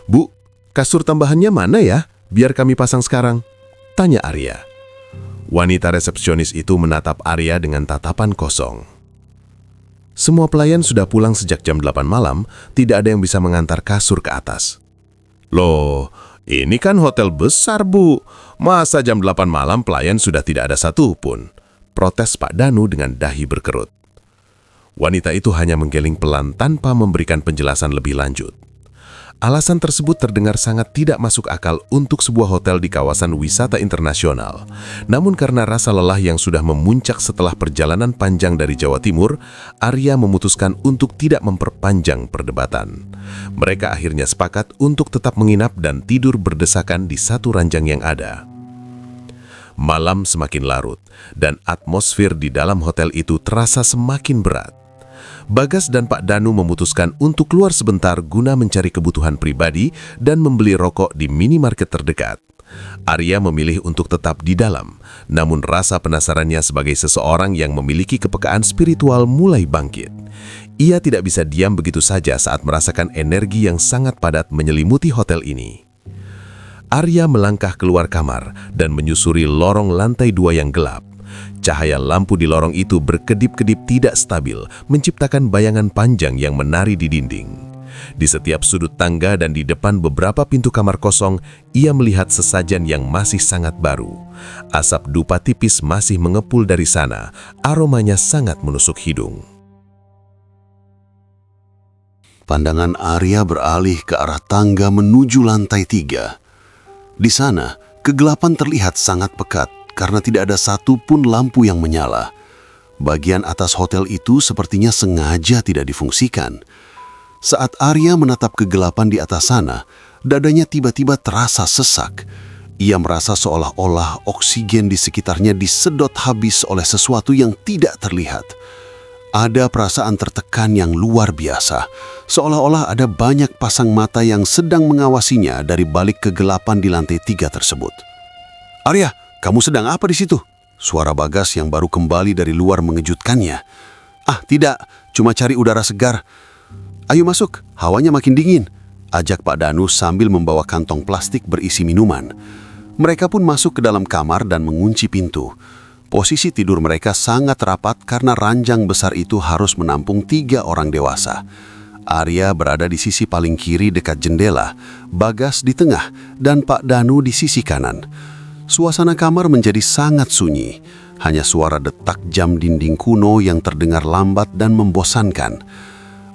Speaker 5: "Bu, kasur tambahannya mana ya? Biar kami pasang sekarang," tanya Arya. Wanita resepsionis itu menatap Arya dengan tatapan kosong. "Semua pelayan sudah pulang sejak jam 8 malam, tidak ada yang bisa mengantar kasur ke atas." "Loh, ini kan hotel besar, Bu. Masa jam 8 malam pelayan sudah tidak ada satu pun?" protes Pak Danu dengan dahi berkerut. Wanita itu hanya menggeleng pelan tanpa memberikan penjelasan lebih lanjut. Alasan tersebut terdengar sangat tidak masuk akal untuk sebuah hotel di kawasan wisata internasional. Namun karena rasa lelah yang sudah memuncak setelah perjalanan panjang dari Jawa Timur, Arya memutuskan untuk tidak memperpanjang perdebatan. Mereka akhirnya sepakat untuk tetap menginap dan tidur berdesakan di 1 ranjang yang ada. Malam semakin larut, dan atmosfer di dalam hotel itu terasa semakin berat. Bagas dan Pak Danu memutuskan untuk keluar sebentar guna mencari kebutuhan pribadi dan membeli rokok di minimarket terdekat. Arya memilih untuk tetap di dalam, namun rasa penasarannya sebagai seseorang yang memiliki kepekaan spiritual mulai bangkit. Ia tidak bisa diam begitu saja saat merasakan energi yang sangat padat menyelimuti hotel ini. Arya melangkah keluar kamar dan menyusuri lorong lantai 2 yang gelap. Cahaya lampu di lorong itu berkedip-kedip tidak stabil, menciptakan bayangan panjang yang menari di dinding. Di setiap sudut tangga dan di depan beberapa pintu kamar kosong, ia melihat sesajen yang masih sangat baru. Asap dupa tipis masih mengepul dari sana, aromanya sangat menusuk hidung.
Speaker 7: Pandangan Arya beralih ke arah tangga menuju lantai 3. Di sana, kegelapan terlihat sangat pekat karena tidak ada satu pun lampu yang menyala. Bagian atas hotel itu sepertinya sengaja tidak difungsikan. Saat Arya menatap kegelapan di atas sana, dadanya tiba-tiba terasa sesak. Ia merasa seolah-olah oksigen di sekitarnya disedot habis oleh sesuatu yang tidak terlihat. Ada perasaan tertekan yang luar biasa, seolah-olah ada banyak pasang mata yang sedang mengawasinya dari balik kegelapan di lantai 3 tersebut. "Arya, kamu sedang apa di situ?" Suara Bagas yang baru kembali dari luar mengejutkannya. "Ah, tidak, cuma cari udara segar." "Ayo masuk, hawanya makin dingin," ajak Pak Danu sambil membawa kantong plastik berisi minuman. Mereka pun masuk ke dalam kamar dan mengunci pintu. Posisi tidur mereka sangat rapat karena ranjang besar itu harus menampung 3 orang dewasa. Arya berada di sisi paling kiri dekat jendela, Bagas di tengah, dan Pak Danu di sisi kanan. Suasana kamar menjadi sangat sunyi, hanya suara detak jam dinding kuno yang terdengar lambat dan membosankan.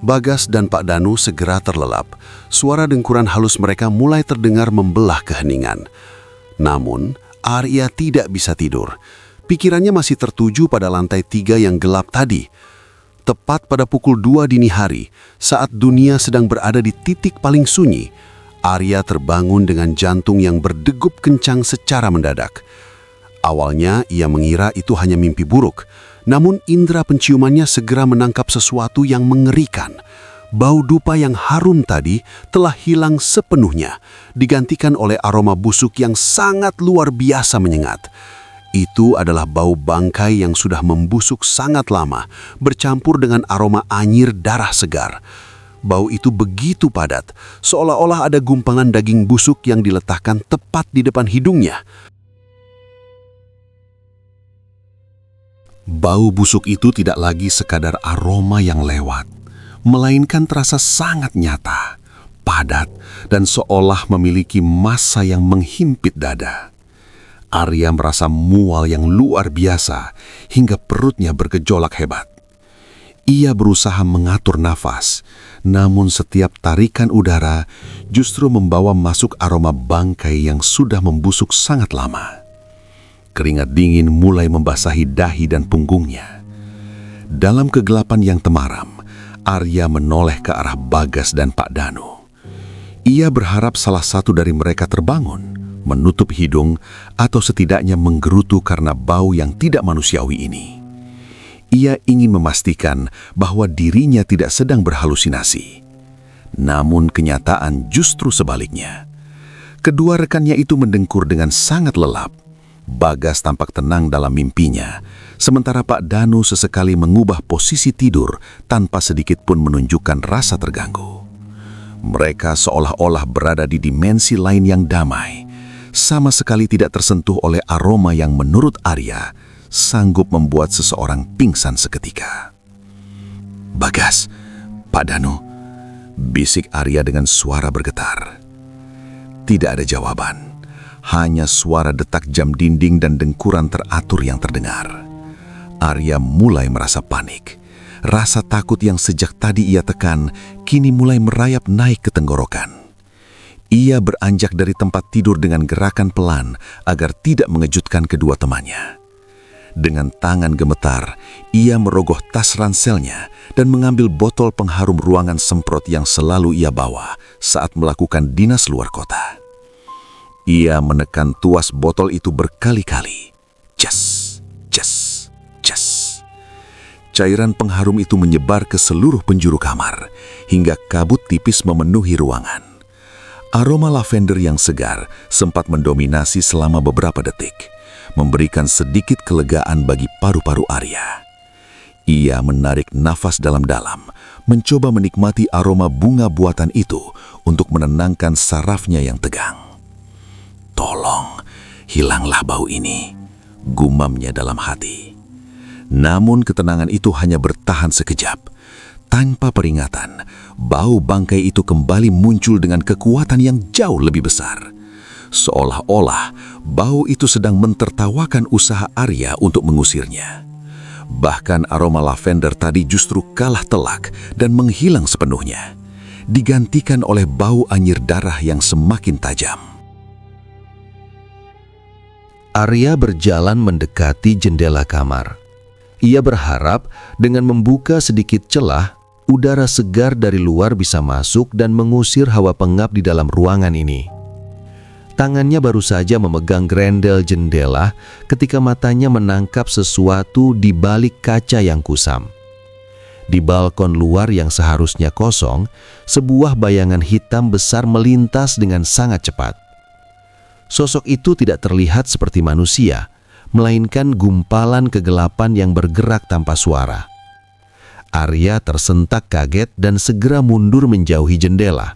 Speaker 7: Bagas dan Pak Danu segera terlelap. Suara dengkuran halus mereka mulai terdengar membelah keheningan. Namun, Arya tidak bisa tidur. Pikirannya masih tertuju pada lantai 3 yang gelap tadi. tepat pada pukul 2 dini hari, saat dunia sedang berada di titik paling sunyi, Arya terbangun dengan jantung yang berdegup kencang secara mendadak. Awalnya ia mengira itu hanya mimpi buruk, namun indera penciumannya segera menangkap sesuatu yang mengerikan. Bau dupa yang harum tadi telah hilang sepenuhnya, digantikan oleh aroma busuk yang sangat luar biasa menyengat. Itu adalah bau bangkai yang sudah membusuk sangat lama, bercampur dengan aroma anyir darah segar. Bau itu begitu padat, seolah-olah ada gumpangan daging busuk yang diletakkan tepat di depan hidungnya. Bau busuk itu tidak lagi sekadar aroma yang lewat, melainkan terasa sangat nyata, padat, dan seolah memiliki massa yang menghimpit dada. Arya merasa mual yang luar biasa, hingga perutnya bergejolak hebat. Ia berusaha mengatur nafas, namun setiap tarikan udara justru membawa masuk aroma bangkai yang sudah membusuk sangat lama. Keringat dingin mulai membasahi dahi dan punggungnya. Dalam kegelapan yang temaram, Arya menoleh ke arah Bagas dan Pak Danu. Ia berharap salah satu dari mereka terbangun, menutup hidung, atau setidaknya menggerutu karena bau yang tidak manusiawi ini. Ia ingin memastikan bahwa dirinya tidak sedang berhalusinasi. Namun kenyataan justru sebaliknya. Kedua rekannya itu mendengkur dengan sangat lelap. Bagas tampak tenang dalam mimpinya, sementara Pak Danu sesekali mengubah posisi tidur tanpa sedikit pun menunjukkan rasa terganggu. Mereka seolah-olah berada di dimensi lain yang damai, sama sekali tidak tersentuh oleh aroma yang menurut Arya sanggup membuat seseorang pingsan seketika. "Bagas, Pak Danu," bisik Arya dengan suara bergetar. Tidak ada jawaban, hanya suara detak jam dinding dan dengkuran teratur yang terdengar. Arya mulai merasa panik. Rasa takut yang sejak tadi ia tekan, kini mulai merayap naik ke tenggorokan. Ia beranjak dari tempat tidur dengan gerakan pelan agar tidak mengejutkan kedua temannya. Dengan tangan gemetar, ia merogoh tas ranselnya dan mengambil botol pengharum ruangan semprot yang selalu ia bawa saat melakukan dinas luar kota. Ia menekan tuas botol itu berkali-kali. Jas, jas, jas. Cairan pengharum itu menyebar ke seluruh penjuru kamar, hingga kabut tipis memenuhi ruangan. Aroma lavender yang segar sempat mendominasi selama beberapa detik, memberikan sedikit kelegaan bagi paru-paru Arya. Ia menarik nafas dalam-dalam, mencoba menikmati aroma bunga buatan itu untuk menenangkan sarafnya yang tegang. "Tolong, hilanglah bau ini," gumamnya dalam hati. Namun ketenangan itu hanya bertahan sekejap. Tanpa peringatan, bau bangkai itu kembali muncul dengan kekuatan yang jauh lebih besar. Seolah-olah bau itu sedang mentertawakan usaha Arya untuk mengusirnya. Bahkan aroma lavender tadi justru kalah telak dan menghilang sepenuhnya, digantikan oleh bau anyir darah yang semakin tajam.
Speaker 9: Arya berjalan mendekati jendela kamar. Ia berharap dengan membuka sedikit celah, udara segar dari luar bisa masuk dan mengusir hawa pengap di dalam ruangan ini. Tangannya baru saja memegang grendel jendela ketika matanya menangkap sesuatu di balik kaca yang kusam. Di balkon luar yang seharusnya kosong, sebuah bayangan hitam besar melintas dengan sangat cepat. Sosok itu tidak terlihat seperti manusia, melainkan gumpalan kegelapan yang bergerak tanpa suara. Arya tersentak kaget dan segera mundur menjauhi jendela.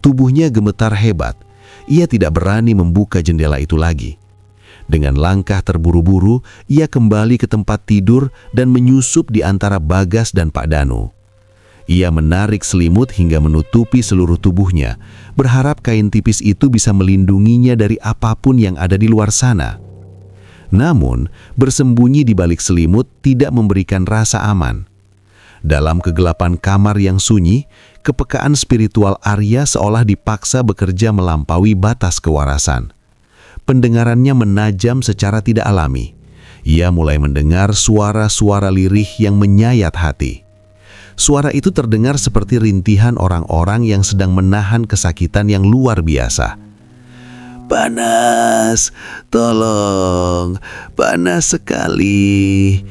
Speaker 9: Tubuhnya gemetar hebat. Ia tidak berani membuka jendela itu lagi. Dengan langkah terburu-buru, ia kembali ke tempat tidur dan menyusup di antara Bagas dan Pak Danu. Ia menarik selimut hingga menutupi seluruh tubuhnya, berharap kain tipis itu bisa melindunginya dari apapun yang ada di luar sana. Namun, bersembunyi di balik selimut tidak memberikan rasa aman. Dalam kegelapan kamar yang sunyi, kepekaan spiritual Arya seolah dipaksa bekerja melampaui batas kewarasan. Pendengarannya menajam secara tidak alami. Ia mulai mendengar suara-suara lirih yang menyayat hati.
Speaker 5: Suara itu terdengar seperti rintihan orang-orang yang sedang menahan kesakitan yang luar biasa. "Panas, tolong, panas sekali."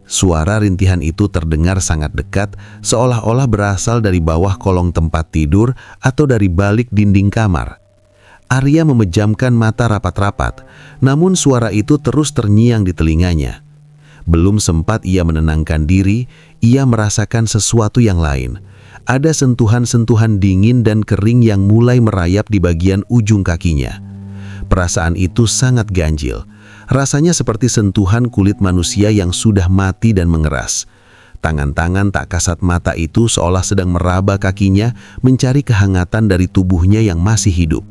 Speaker 5: Suara rintihan itu terdengar sangat dekat, seolah-olah berasal dari bawah kolong tempat tidur atau dari balik dinding kamar. Arya memejamkan mata rapat-rapat, namun suara itu terus terngiang di telinganya. Belum sempat ia menenangkan diri, ia merasakan sesuatu yang lain. Ada sentuhan-sentuhan dingin dan kering yang mulai merayap di bagian ujung kakinya. Perasaan itu sangat ganjil. Rasanya seperti sentuhan kulit manusia yang sudah mati dan mengeras. Tangan-tangan tak kasat mata itu seolah sedang meraba kakinya mencari kehangatan dari tubuhnya yang masih hidup.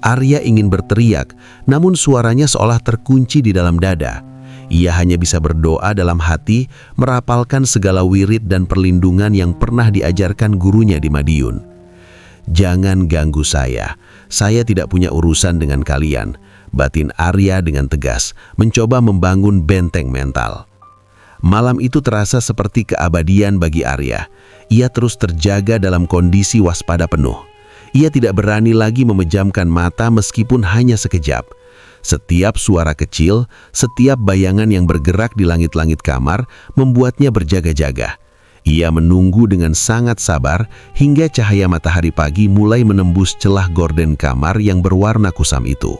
Speaker 5: Arya ingin berteriak, namun suaranya seolah terkunci di dalam dada. Ia hanya bisa berdoa dalam hati, merapalkan segala wirid dan perlindungan yang pernah diajarkan gurunya di Madiun. "Jangan ganggu saya tidak punya urusan dengan kalian," batin Arya dengan tegas, mencoba membangun benteng mental. Malam itu terasa seperti keabadian bagi Arya. Ia terus terjaga dalam kondisi waspada penuh. Ia tidak berani lagi memejamkan mata meskipun hanya sekejap. Setiap suara kecil, setiap bayangan yang bergerak di langit-langit kamar membuatnya berjaga-jaga. Ia menunggu dengan sangat sabar hingga cahaya matahari pagi mulai menembus celah gorden kamar yang berwarna kusam itu.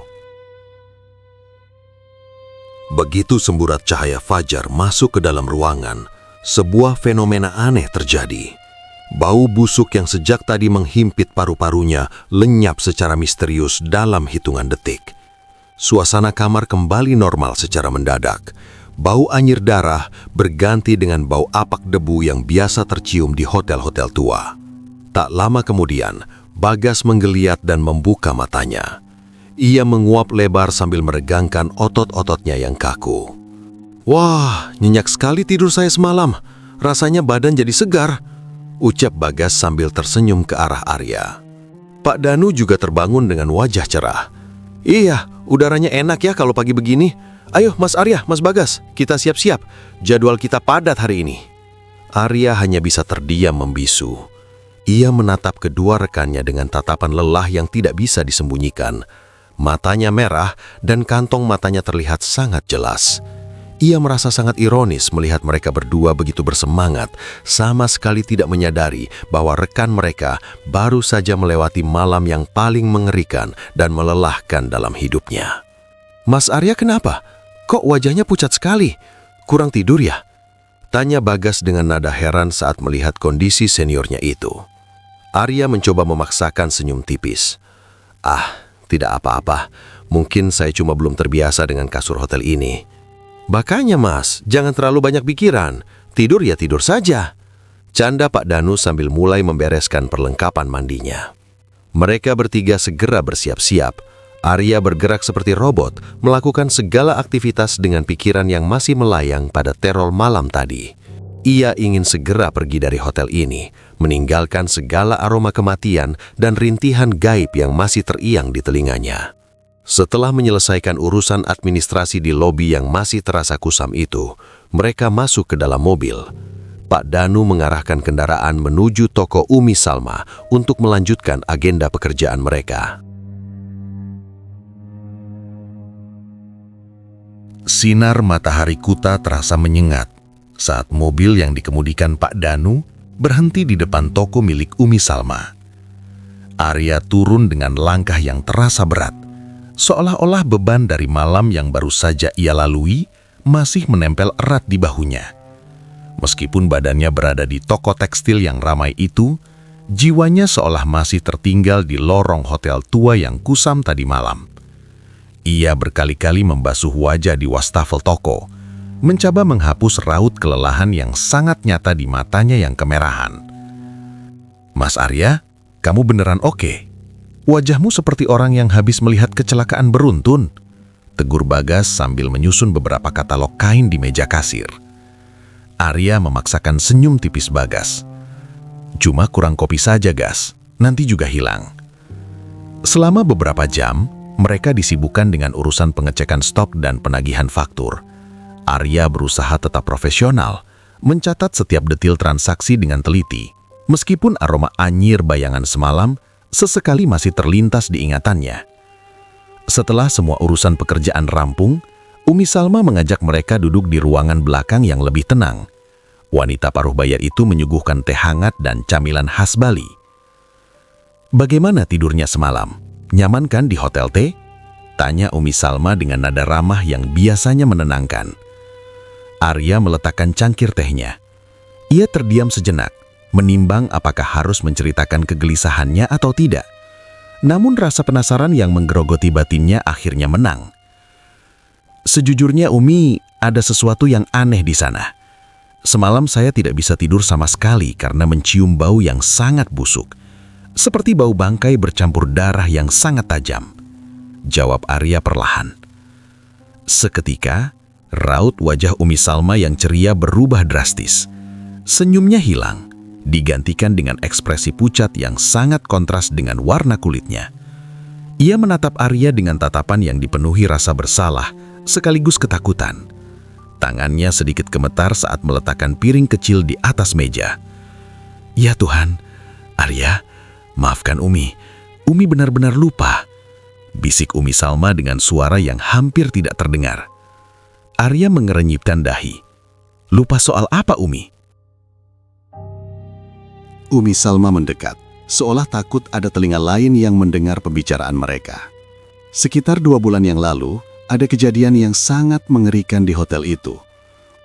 Speaker 6: Begitu semburat cahaya fajar masuk ke dalam ruangan, sebuah fenomena aneh terjadi. Bau busuk yang sejak tadi menghimpit paru-parunya lenyap secara misterius dalam hitungan detik. Suasana kamar kembali normal secara mendadak. Bau anyir darah berganti dengan bau apak debu yang biasa tercium di hotel-hotel tua. Tak lama kemudian, Bagas menggeliat dan membuka matanya. Ia menguap lebar sambil meregangkan otot-ototnya yang kaku. "Wah, nyenyak sekali tidur saya semalam. Rasanya badan jadi segar," ucap Bagas sambil tersenyum ke arah Arya. Pak Danu juga terbangun dengan wajah cerah. "Iya, udaranya enak ya kalau pagi begini. Ayo Mas Arya, Mas Bagas, kita siap-siap. Jadwal kita padat hari ini." Arya hanya bisa terdiam membisu. Ia menatap kedua rekannya dengan tatapan lelah yang tidak bisa disembunyikan. Matanya merah dan kantong matanya terlihat sangat jelas. Ia merasa sangat ironis melihat mereka berdua begitu bersemangat, sama sekali tidak menyadari bahwa rekan mereka baru saja melewati malam yang paling mengerikan dan melelahkan dalam hidupnya. "Mas Arya kenapa? Kok wajahnya pucat sekali? Kurang tidur ya?" tanya Bagas dengan nada heran saat melihat kondisi seniornya itu. Arya mencoba memaksakan senyum tipis. "Ah, tidak apa-apa. Mungkin saya cuma belum terbiasa dengan kasur hotel ini." "Makanya Mas, jangan terlalu banyak pikiran. Tidur ya tidur saja," canda Pak Danu sambil mulai membereskan perlengkapan mandinya. Mereka bertiga segera bersiap-siap. Arya bergerak seperti robot, melakukan segala aktivitas dengan pikiran yang masih melayang pada teror malam tadi. Ia ingin segera pergi dari hotel ini, meninggalkan segala aroma kematian dan rintihan gaib yang masih teriang di telinganya. Setelah menyelesaikan urusan administrasi di lobi yang masih terasa kusam itu, mereka masuk ke dalam mobil. Pak Danu mengarahkan kendaraan menuju toko Umi Salma untuk melanjutkan agenda pekerjaan mereka.
Speaker 8: Sinar matahari Kuta terasa menyengat saat mobil yang dikemudikan Pak Danu berhenti di depan toko milik Umi Salma. Arya turun dengan langkah yang terasa berat, seolah-olah beban dari malam yang baru saja ia lalui masih menempel erat di bahunya. Meskipun badannya berada di toko tekstil yang ramai itu, jiwanya seolah masih tertinggal di lorong hotel tua yang kusam tadi malam. Ia berkali-kali membasuh wajah di wastafel toko, mencoba menghapus raut kelelahan yang sangat nyata di matanya yang kemerahan. "Mas Arya, kamu beneran oke? Wajahmu seperti orang yang habis melihat kecelakaan beruntun," tegur Bagas sambil menyusun beberapa katalog kain di meja kasir. Arya memaksakan senyum tipis Bagas. "Cuma kurang kopi saja, Gas. Nanti juga hilang." Selama beberapa jam, mereka disibukkan dengan urusan pengecekan stok dan penagihan faktur. Arya berusaha tetap profesional, mencatat setiap detil transaksi dengan teliti. Meskipun aroma anyir bayangan semalam sesekali masih terlintas di ingatannya. Setelah semua urusan pekerjaan rampung, Umi Salma mengajak mereka duduk di ruangan belakang yang lebih tenang. Wanita paruh bayar itu menyuguhkan teh hangat dan camilan khas Bali. "Bagaimana tidurnya semalam? Nyaman kan di hotel teh?" tanya Umi Salma dengan nada ramah yang biasanya menenangkan. Arya meletakkan cangkir tehnya. Ia terdiam sejenak, menimbang apakah harus menceritakan kegelisahannya atau tidak. Namun rasa penasaran yang menggerogoti batinnya akhirnya menang. "Sejujurnya Umi, ada sesuatu yang aneh di sana. Semalam saya tidak bisa tidur sama sekali karena mencium bau yang sangat busuk. Seperti bau bangkai bercampur darah yang sangat tajam," jawab Arya perlahan. Seketika, raut wajah Umi Salma yang ceria berubah drastis. Senyumnya hilang, digantikan dengan ekspresi pucat yang sangat kontras dengan warna kulitnya. Ia menatap Arya dengan tatapan yang dipenuhi rasa bersalah sekaligus ketakutan. Tangannya sedikit gemetar saat meletakkan piring kecil di atas meja. "Ya Tuhan, Arya, maafkan Umi. Umi benar-benar lupa," bisik Umi Salma dengan suara yang hampir tidak terdengar. Arya mengerenyitkan dahi. "Lupa soal apa, Umi?"
Speaker 7: Umi Salma mendekat, seolah takut ada telinga lain yang mendengar pembicaraan mereka. Sekitar 2 bulan yang lalu, ada kejadian yang sangat mengerikan di hotel itu.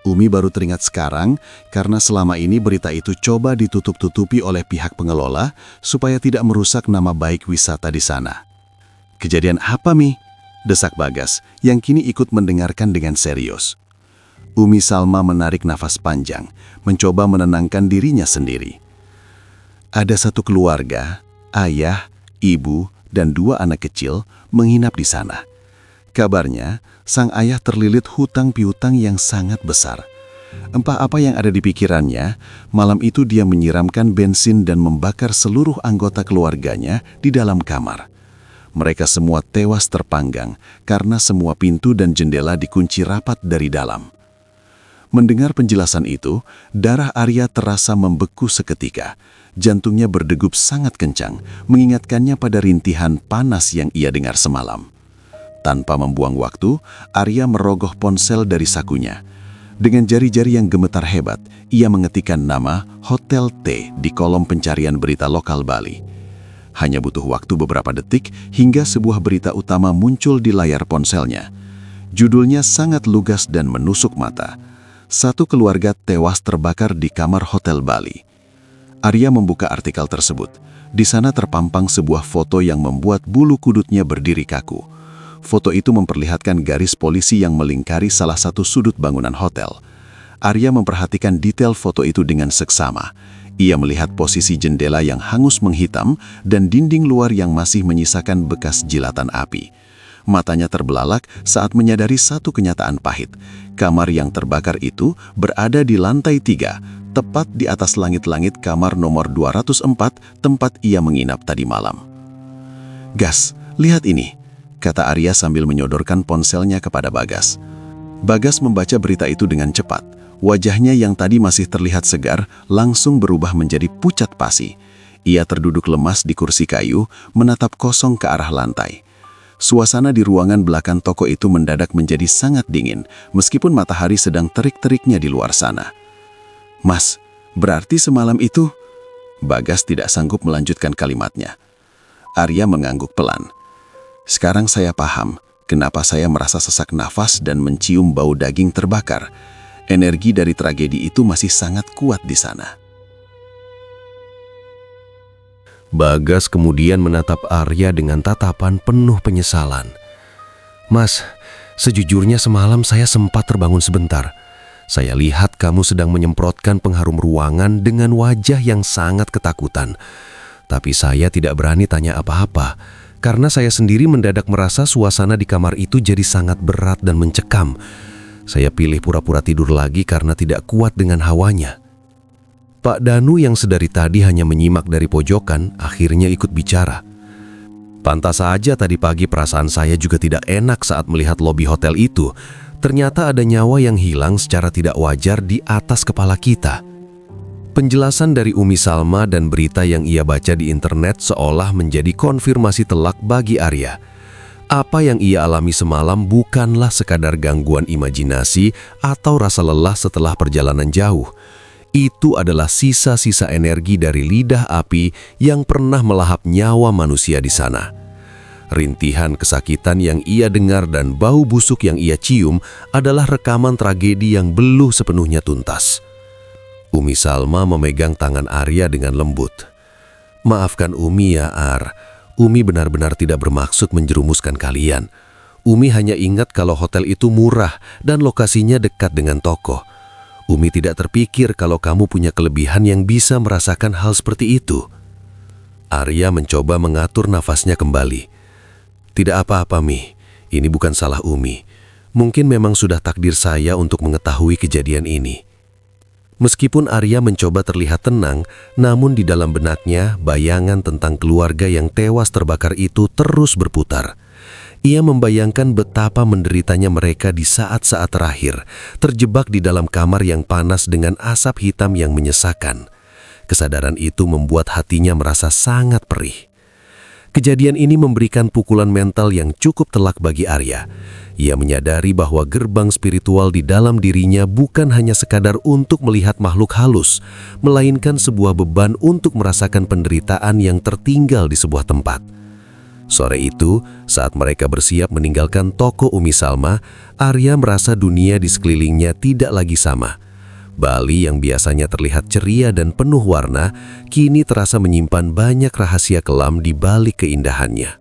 Speaker 7: Umi baru teringat sekarang karena selama ini berita itu coba ditutup-tutupi oleh pihak pengelola supaya tidak merusak nama baik wisata di sana. "Kejadian apa, Mi?" desak Bagas, yang kini ikut mendengarkan dengan serius. Umi Salma menarik nafas panjang, mencoba menenangkan dirinya sendiri. Ada satu keluarga, ayah, ibu, dan 2 anak kecil menginap di sana. Kabarnya, sang ayah terlilit hutang piutang yang sangat besar. Entah apa yang ada di pikirannya, malam itu dia menyiramkan bensin dan membakar seluruh anggota keluarganya di dalam kamar. Mereka semua tewas terpanggang karena semua pintu dan jendela dikunci rapat dari dalam. Mendengar penjelasan itu, darah Arya terasa membeku seketika. Jantungnya berdegup sangat kencang, mengingatkannya pada rintihan panas yang ia dengar semalam. Tanpa membuang waktu, Arya merogoh ponsel dari sakunya. Dengan jari-jari yang gemetar hebat, ia mengetikkan nama Hotel T di kolom pencarian berita lokal Bali. Hanya butuh waktu beberapa detik hingga sebuah berita utama muncul di layar ponselnya. Judulnya sangat lugas dan menusuk mata. "Satu keluarga tewas terbakar di kamar Hotel Bali." Arya membuka artikel tersebut. Di sana terpampang sebuah foto yang membuat bulu kudutnya berdiri kaku. Foto itu memperlihatkan garis polisi yang melingkari salah satu sudut bangunan hotel. Arya memperhatikan detail foto itu dengan seksama. Ia melihat posisi jendela yang hangus menghitam dan dinding luar yang masih menyisakan bekas jilatan api. Matanya terbelalak saat menyadari satu kenyataan pahit. Kamar yang terbakar itu berada di lantai 3, tepat di atas langit-langit kamar nomor 204 tempat ia menginap tadi malam. "Gas, lihat ini," kata Arya sambil menyodorkan ponselnya kepada Bagas. Bagas membaca berita itu dengan cepat. Wajahnya yang tadi masih terlihat segar langsung berubah menjadi pucat pasi. Ia terduduk lemas di kursi kayu, menatap kosong ke arah lantai. Suasana di ruangan belakang toko itu mendadak menjadi sangat dingin, meskipun matahari sedang terik-teriknya di luar sana. "Mas, berarti semalam itu..." Bagas tidak sanggup melanjutkan kalimatnya. Arya mengangguk pelan. "Sekarang saya paham kenapa saya merasa sesak nafas dan mencium bau daging terbakar. Energi dari tragedi itu masih sangat kuat di sana."
Speaker 9: Bagas kemudian menatap Arya dengan tatapan penuh penyesalan. "Mas, sejujurnya semalam saya sempat terbangun sebentar. Saya lihat kamu sedang menyemprotkan pengharum ruangan dengan wajah yang sangat ketakutan. Tapi saya tidak berani tanya apa-apa, karena saya sendiri mendadak merasa suasana di kamar itu jadi sangat berat dan mencekam. Saya pilih pura-pura tidur lagi karena tidak kuat dengan hawanya." Pak Danu yang sedari tadi hanya menyimak dari pojokan, akhirnya ikut bicara. "Pantas saja tadi pagi perasaan saya juga tidak enak saat melihat lobi hotel itu.
Speaker 8: ternyata ada nyawa yang hilang secara tidak wajar di atas kepala kita. Penjelasan dari Umi Salma dan berita yang ia baca di internet seolah menjadi konfirmasi telak bagi Arya. Apa yang ia alami semalam bukanlah sekadar gangguan imajinasi atau rasa lelah setelah perjalanan jauh. Itu adalah sisa-sisa energi dari lidah api yang pernah melahap nyawa manusia di sana. Rintihan kesakitan yang ia dengar dan bau busuk yang ia cium adalah rekaman tragedi yang belum sepenuhnya tuntas. Umi Salma memegang tangan Arya dengan lembut. "Maafkan Umi ya Ar, Umi benar-benar tidak bermaksud menjerumuskan kalian. Umi hanya ingat kalau hotel itu murah dan lokasinya dekat dengan toko. Umi tidak terpikir kalau kamu punya kelebihan yang bisa merasakan hal seperti itu." Arya mencoba mengatur nafasnya kembali. "Tidak apa-apa Mi, ini bukan salah Umi. Mungkin memang sudah takdir saya untuk mengetahui kejadian ini." Meskipun Arya mencoba terlihat tenang, namun di dalam benaknya bayangan tentang keluarga yang tewas terbakar itu terus berputar. Ia membayangkan betapa menderitanya mereka di saat-saat terakhir, terjebak di dalam kamar yang panas dengan asap hitam yang menyesakan. Kesadaran itu membuat hatinya merasa sangat perih. Kejadian ini memberikan pukulan mental yang cukup telak bagi Arya. Ia menyadari bahwa gerbang spiritual di dalam dirinya bukan hanya sekadar untuk melihat makhluk halus, melainkan sebuah beban untuk merasakan penderitaan yang tertinggal di sebuah tempat. Sore itu, saat mereka bersiap meninggalkan toko Umi Salma, Arya merasa dunia di sekelilingnya tidak lagi sama. Bali yang biasanya terlihat ceria dan penuh warna, kini terasa menyimpan banyak rahasia kelam di balik keindahannya.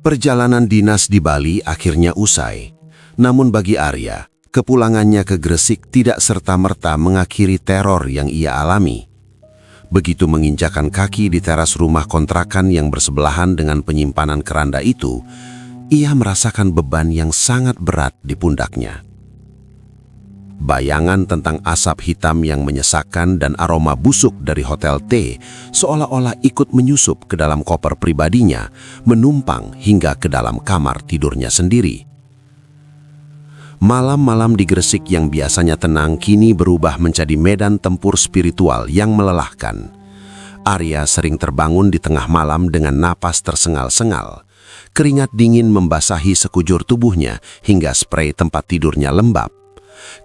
Speaker 5: Perjalanan dinas di Bali akhirnya usai. Namun bagi Arya, kepulangannya ke Gresik tidak serta-merta mengakhiri teror yang ia alami. Begitu menginjakan kaki di teras rumah kontrakan yang bersebelahan dengan penyimpanan keranda itu, ia merasakan beban yang sangat berat di pundaknya. Bayangan tentang asap hitam yang menyesakkan dan aroma busuk dari Hotel T seolah-olah ikut menyusup ke dalam koper pribadinya, menumpang hingga ke dalam kamar tidurnya sendiri. Malam-malam di Gresik yang biasanya tenang kini berubah menjadi medan tempur spiritual yang melelahkan. Arya sering terbangun di tengah malam dengan napas tersengal-sengal. Keringat dingin membasahi sekujur tubuhnya hingga sprei tempat tidurnya lembab.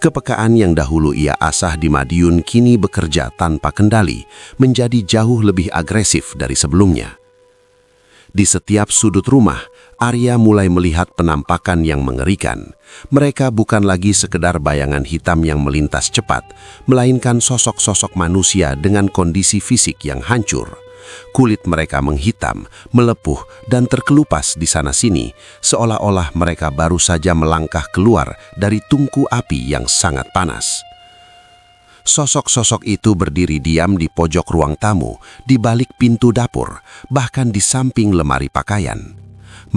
Speaker 5: Kepekaan yang dahulu ia asah di Madiun kini bekerja tanpa kendali, menjadi jauh lebih agresif dari sebelumnya. Di setiap sudut rumah, Arya mulai melihat penampakan yang mengerikan. Mereka bukan lagi sekedar bayangan hitam yang melintas cepat, melainkan sosok-sosok manusia dengan kondisi fisik yang hancur. Kulit mereka menghitam, melepuh, dan terkelupas di sana-sini, seolah-olah mereka baru saja melangkah keluar dari tungku api yang sangat panas. Sosok-sosok itu berdiri diam di pojok ruang tamu, di balik pintu dapur, bahkan di samping lemari pakaian.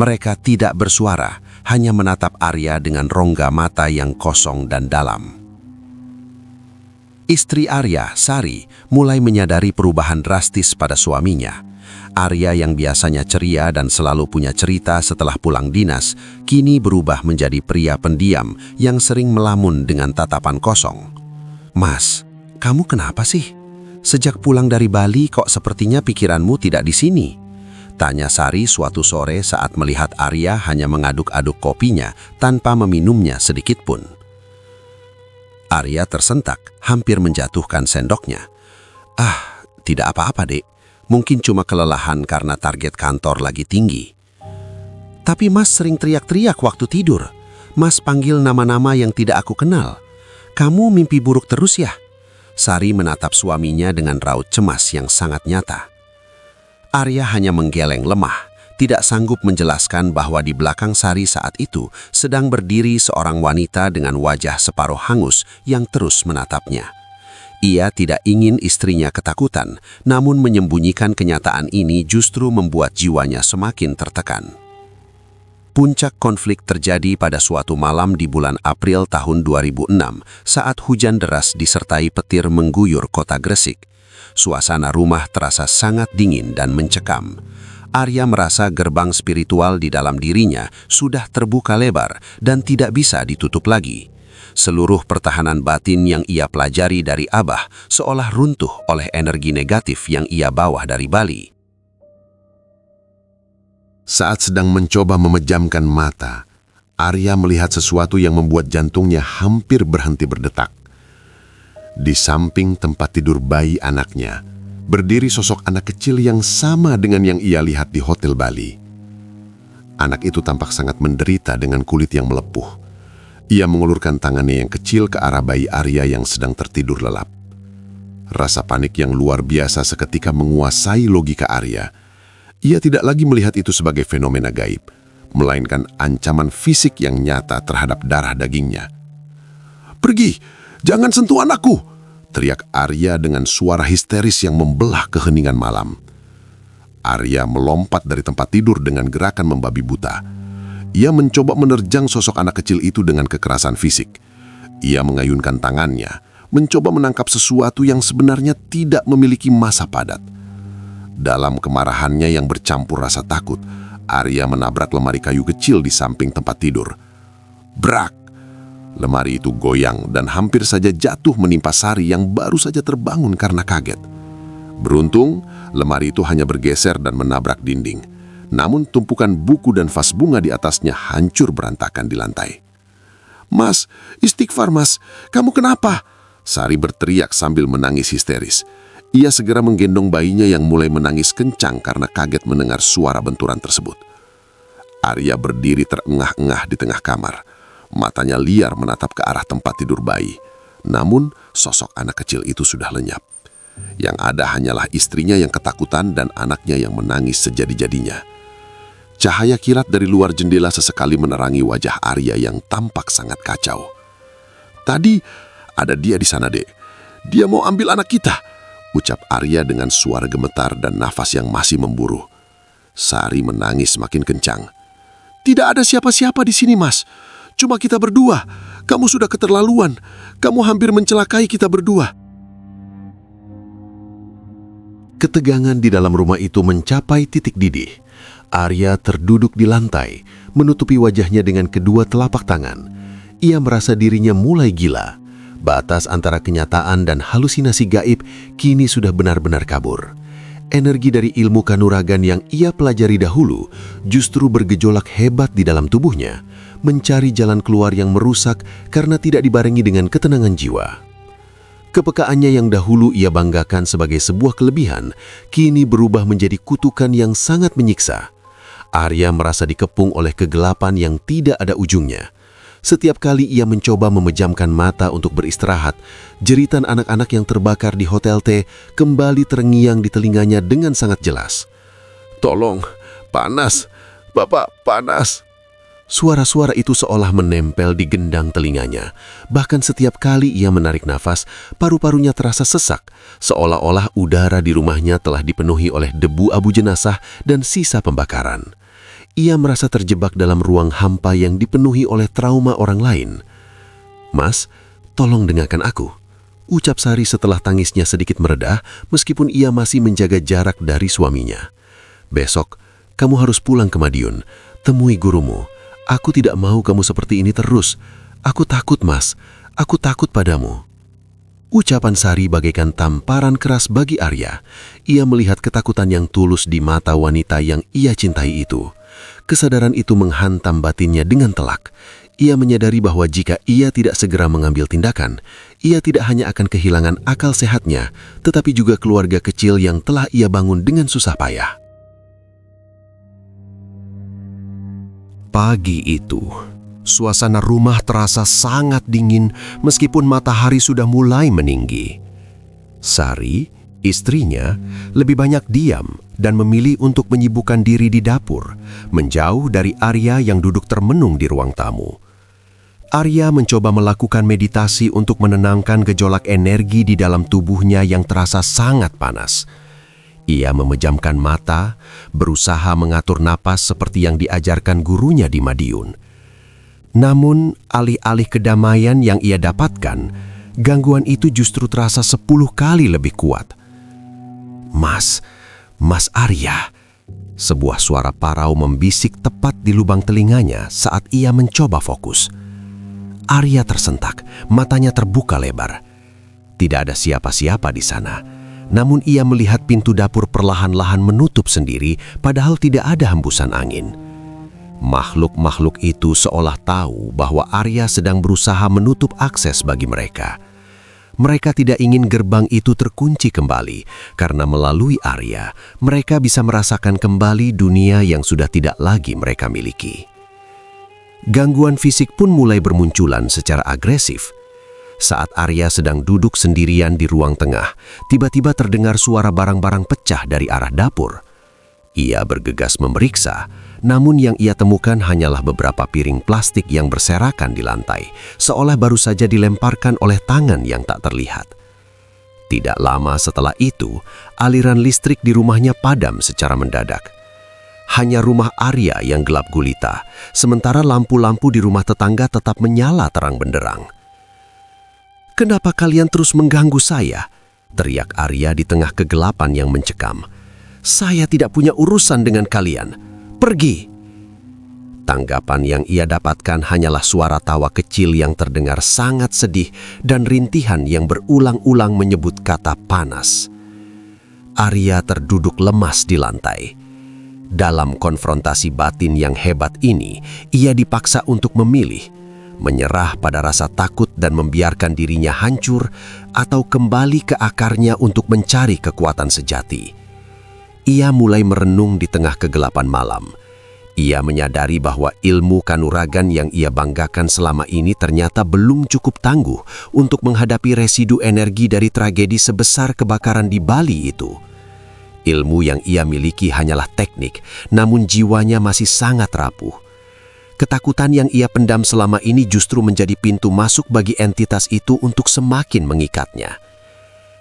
Speaker 5: Mereka tidak bersuara, hanya menatap Arya dengan rongga mata yang kosong dan dalam. Istri Arya, Sari, mulai menyadari perubahan drastis pada suaminya. Arya yang biasanya ceria dan selalu punya cerita setelah pulang dinas, kini berubah menjadi pria pendiam yang sering melamun dengan tatapan kosong. "Mas, kamu kenapa sih? Sejak pulang dari Bali kok sepertinya pikiranmu tidak di sini?" tanya Sari suatu sore saat melihat Arya hanya mengaduk-aduk kopinya tanpa meminumnya sedikit pun. Arya tersentak, hampir menjatuhkan sendoknya. Tidak apa-apa, Dek. Mungkin cuma kelelahan karena target kantor lagi tinggi." "Tapi Mas sering teriak-teriak waktu tidur. Mas panggil nama-nama yang tidak aku kenal. Kamu mimpi buruk terus ya?" Sari menatap suaminya dengan raut cemas yang sangat nyata. Arya hanya menggeleng lemah, tidak sanggup menjelaskan bahwa di belakang Sari saat itu sedang berdiri seorang wanita dengan wajah separuh hangus yang terus menatapnya. Ia tidak ingin istrinya ketakutan, namun menyembunyikan kenyataan ini justru membuat jiwanya semakin tertekan. Puncak konflik terjadi pada suatu malam di bulan April tahun 2006 saat hujan deras disertai petir mengguyur kota Gresik. Suasana rumah terasa sangat dingin dan mencekam. Arya merasa gerbang spiritual di dalam dirinya sudah terbuka lebar dan tidak bisa ditutup lagi. Seluruh pertahanan batin yang ia pelajari dari Abah seolah runtuh oleh energi negatif yang ia bawa dari Bali. Saat sedang mencoba memejamkan mata, Arya melihat sesuatu yang membuat jantungnya hampir berhenti berdetak. Di samping tempat tidur bayi anaknya, berdiri sosok anak kecil yang sama dengan yang ia lihat di Hotel Bali. Anak itu tampak sangat menderita dengan kulit yang melepuh. Ia mengulurkan tangannya yang kecil ke arah bayi Arya yang sedang tertidur lelap. Rasa panik yang luar biasa seketika menguasai logika Arya. Ia tidak lagi melihat itu sebagai fenomena gaib, melainkan ancaman fisik yang nyata terhadap darah dagingnya. "Pergi! Jangan sentuh anakku!" teriak Arya dengan suara histeris yang membelah keheningan malam. Arya melompat dari tempat tidur dengan gerakan membabi buta. Ia mencoba menerjang sosok anak kecil itu dengan kekerasan fisik. Ia mengayunkan tangannya, mencoba menangkap sesuatu yang sebenarnya tidak memiliki massa padat. Dalam kemarahannya yang bercampur rasa takut, Arya menabrak lemari kayu kecil di samping tempat tidur. Brak! Lemari itu goyang dan hampir saja jatuh menimpa Sari yang baru saja terbangun karena kaget. Beruntung, lemari itu hanya bergeser dan menabrak dinding. Namun tumpukan buku dan vas bunga di atasnya hancur berantakan di lantai. "Mas, istighfar mas, kamu kenapa?" Sari berteriak sambil menangis histeris. Ia segera menggendong bayinya yang mulai menangis kencang karena kaget mendengar suara benturan tersebut. Arya berdiri terengah-engah di tengah kamar. Matanya liar menatap ke arah tempat tidur bayi. Namun, sosok anak kecil itu sudah lenyap. Yang ada hanyalah istrinya yang ketakutan dan anaknya yang menangis sejadi-jadinya. Cahaya kilat dari luar jendela sesekali menerangi wajah Arya yang tampak sangat kacau. "Tadi ada dia di sana, Dek. Dia mau ambil anak kita," ucap Arya dengan suara gemetar dan nafas yang masih memburu. Sari menangis makin kencang. "Tidak ada siapa-siapa di sini, Mas. Cuma kita berdua. Kamu sudah keterlaluan. Kamu hampir mencelakai kita berdua." Ketegangan di dalam rumah itu mencapai titik didih. Arya terduduk di lantai, menutupi wajahnya dengan kedua telapak tangan. Ia merasa dirinya mulai gila. Batas antara kenyataan dan halusinasi gaib kini sudah benar-benar kabur. Energi dari ilmu kanuragan yang ia pelajari dahulu justru bergejolak hebat di dalam tubuhnya, mencari jalan keluar yang merusak karena tidak dibarengi dengan ketenangan jiwa. Kepekaannya yang dahulu ia banggakan sebagai sebuah kelebihan, kini berubah menjadi kutukan yang sangat menyiksa. Arya merasa dikepung oleh kegelapan yang tidak ada ujungnya. Setiap kali ia mencoba memejamkan mata untuk beristirahat, jeritan anak-anak yang terbakar di Hotel T kembali terngiang di telinganya dengan sangat jelas. "Tolong, panas, Bapak, panas." Suara-suara itu seolah menempel di gendang telinganya. Bahkan setiap kali ia menarik nafas, paru-parunya terasa sesak, seolah-olah udara di rumahnya telah dipenuhi oleh debu abu jenazah dan sisa pembakaran. Ia merasa terjebak dalam ruang hampa yang dipenuhi oleh trauma orang lain. "Mas, tolong dengarkan aku," ucap Sari setelah tangisnya sedikit meredah meskipun ia masih menjaga jarak dari suaminya. "Besok, kamu harus pulang ke Madiun. Temui gurumu. Aku tidak mau kamu seperti ini terus. Aku takut, Mas. Aku takut padamu." Ucapan Sari bagaikan tamparan keras bagi Arya. Ia melihat ketakutan yang tulus di mata wanita yang ia cintai itu. Kesadaran itu menghantam batinnya dengan telak. Ia menyadari bahwa jika ia tidak segera mengambil tindakan, ia tidak hanya akan kehilangan akal sehatnya, tetapi juga keluarga kecil yang telah ia bangun dengan susah payah. Pagi itu, suasana rumah terasa sangat dingin meskipun matahari sudah mulai meninggi. Sari, istrinya, lebih banyak diam dan memilih untuk menyibukkan diri di dapur, menjauh dari Arya yang duduk termenung di ruang tamu. Arya mencoba melakukan meditasi untuk menenangkan gejolak energi di dalam tubuhnya yang terasa sangat panas. Ia memejamkan mata, berusaha mengatur napas seperti yang diajarkan gurunya di Madiun. Namun, alih-alih kedamaian yang ia dapatkan, gangguan itu justru terasa 10 kali lebih kuat. Mas Arya, Sebuah suara parau membisik tepat di lubang telinganya saat ia mencoba fokus. Arya tersentak, matanya terbuka lebar. Tidak ada siapa-siapa di sana. Namun ia melihat pintu dapur perlahan-lahan menutup sendiri padahal tidak ada hembusan angin. Makhluk-makhluk itu seolah tahu bahwa Arya sedang berusaha menutup akses bagi mereka. Mereka tidak ingin gerbang itu terkunci kembali, karena melalui Arya, mereka bisa merasakan kembali dunia yang sudah tidak lagi mereka miliki. Gangguan fisik pun mulai bermunculan secara agresif. Saat Arya sedang duduk sendirian di ruang tengah, tiba-tiba terdengar suara barang-barang pecah dari arah dapur. Ia bergegas memeriksa, namun yang ia temukan hanyalah beberapa piring plastik yang berserakan di lantai, seolah baru saja dilemparkan oleh tangan yang tak terlihat. Tidak lama setelah itu, aliran listrik di rumahnya padam secara mendadak. Hanya rumah Arya yang gelap gulita, sementara lampu-lampu di rumah tetangga tetap menyala terang benderang. "Kenapa kalian terus mengganggu saya?" teriak Arya di tengah kegelapan yang mencekam. "Saya tidak punya urusan dengan kalian. Pergi!" Tanggapan yang ia dapatkan hanyalah suara tawa kecil yang terdengar sangat sedih dan rintihan yang berulang-ulang menyebut kata panas. Arya terduduk lemas di lantai. Dalam konfrontasi batin yang hebat ini, ia dipaksa untuk memilih, menyerah pada rasa takut dan membiarkan dirinya hancur, atau kembali ke akarnya untuk mencari kekuatan sejati. Ia mulai merenung di tengah kegelapan malam. Ia menyadari bahwa ilmu kanuragan yang ia banggakan selama ini ternyata belum cukup tangguh untuk menghadapi residu energi dari tragedi sebesar kebakaran di Bali itu. Ilmu yang ia miliki hanyalah teknik, namun jiwanya masih sangat rapuh. Ketakutan yang ia pendam selama ini justru menjadi pintu masuk bagi entitas itu untuk semakin mengikatnya.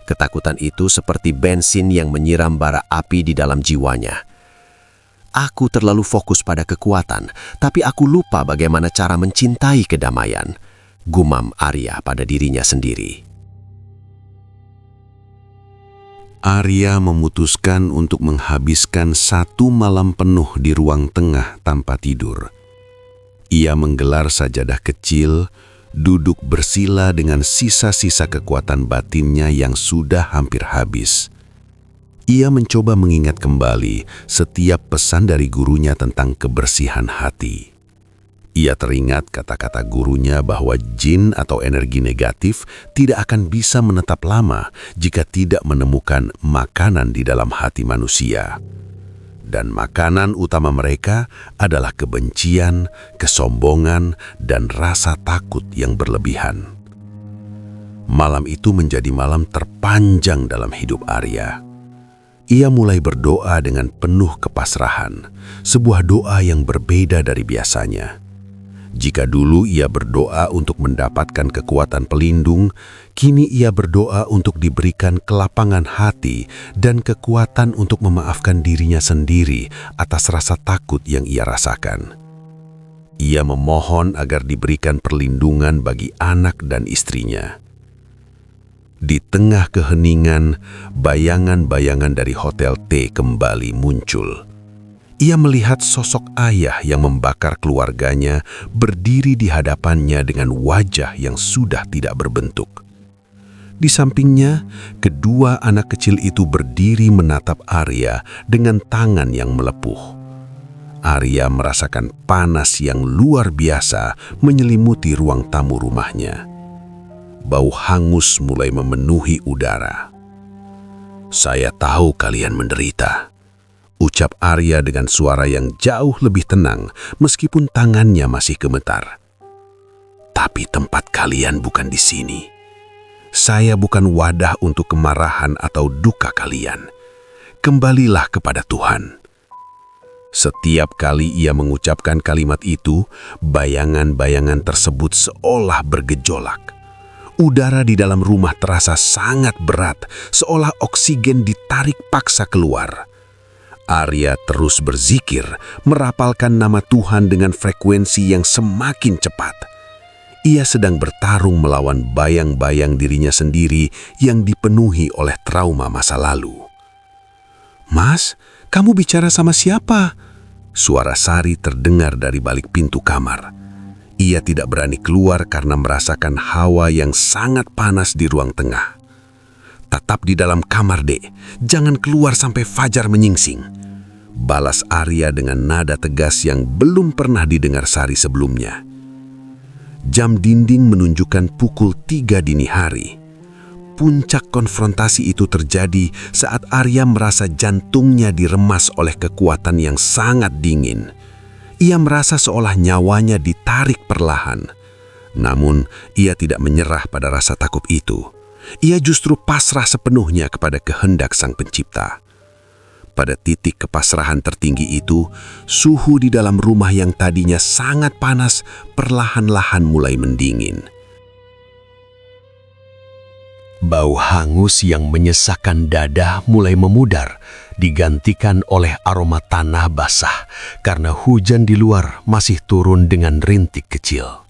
Speaker 5: Ketakutan itu seperti bensin yang menyiram bara api di dalam jiwanya. "Aku terlalu fokus pada kekuatan, tapi aku lupa bagaimana cara mencintai kedamaian," gumam Arya pada dirinya sendiri.
Speaker 6: Arya memutuskan untuk menghabiskan 1 malam penuh di ruang tengah tanpa tidur. Ia menggelar sajadah kecil, duduk bersila dengan sisa-sisa kekuatan batinnya yang sudah hampir habis. Ia mencoba mengingat kembali setiap pesan dari gurunya tentang kebersihan hati. Ia teringat kata-kata gurunya bahwa jin atau energi negatif tidak akan bisa menetap lama jika tidak menemukan makanan di dalam hati manusia. Dan makanan utama mereka adalah kebencian, kesombongan, dan rasa takut yang berlebihan. Malam itu menjadi malam terpanjang dalam hidup Arya. Ia mulai berdoa dengan penuh kepasrahan, sebuah doa yang berbeda dari biasanya. Jika dulu ia berdoa untuk mendapatkan kekuatan pelindung, kini ia berdoa untuk diberikan kelapangan hati dan kekuatan untuk memaafkan dirinya sendiri atas rasa takut yang ia rasakan. Ia memohon agar diberikan perlindungan bagi anak dan istrinya. Di tengah keheningan, bayangan-bayangan dari Hotel T kembali muncul. Ia melihat sosok ayah yang membakar keluarganya berdiri di hadapannya dengan wajah yang sudah tidak berbentuk. Di sampingnya, kedua anak kecil itu berdiri menatap Arya dengan tangan yang melepuh. Arya merasakan panas yang luar biasa menyelimuti ruang tamu rumahnya. Bau hangus mulai memenuhi udara. "Saya tahu kalian menderita," ucap Arya dengan suara yang jauh lebih tenang meskipun tangannya masih gemetar. "Tapi tempat kalian bukan di sini. Saya bukan wadah untuk kemarahan atau duka kalian. Kembalilah kepada Tuhan." Setiap kali ia mengucapkan kalimat itu, bayangan-bayangan tersebut seolah bergejolak. Udara di dalam rumah terasa sangat berat, seolah oksigen ditarik paksa keluar. Arya terus berzikir, merapalkan nama Tuhan dengan frekuensi yang semakin cepat. Ia sedang bertarung melawan bayang-bayang dirinya sendiri yang dipenuhi oleh trauma masa lalu. "Mas,
Speaker 7: Kamu bicara sama siapa? Suara Sari terdengar dari balik pintu kamar. Ia tidak berani keluar karena merasakan hawa yang sangat panas di ruang tengah. Tetap di dalam kamar, Dek. Jangan keluar sampai fajar menyingsing. Balas Arya dengan nada tegas yang belum pernah didengar Sari sebelumnya. Jam dinding menunjukkan pukul 3 dini hari. Puncak konfrontasi itu terjadi saat Arya merasa jantungnya diremas oleh kekuatan yang sangat dingin. Ia merasa seolah nyawanya ditarik perlahan. Namun, ia tidak menyerah pada rasa takut itu. Ia justru pasrah sepenuhnya kepada kehendak Sang Pencipta. Pada titik kepasrahan tertinggi itu, suhu di dalam rumah yang tadinya sangat panas perlahan-lahan mulai mendingin. Bau hangus yang menyesakkan dada mulai memudar, digantikan oleh aroma tanah basah karena hujan di luar masih turun dengan rintik kecil.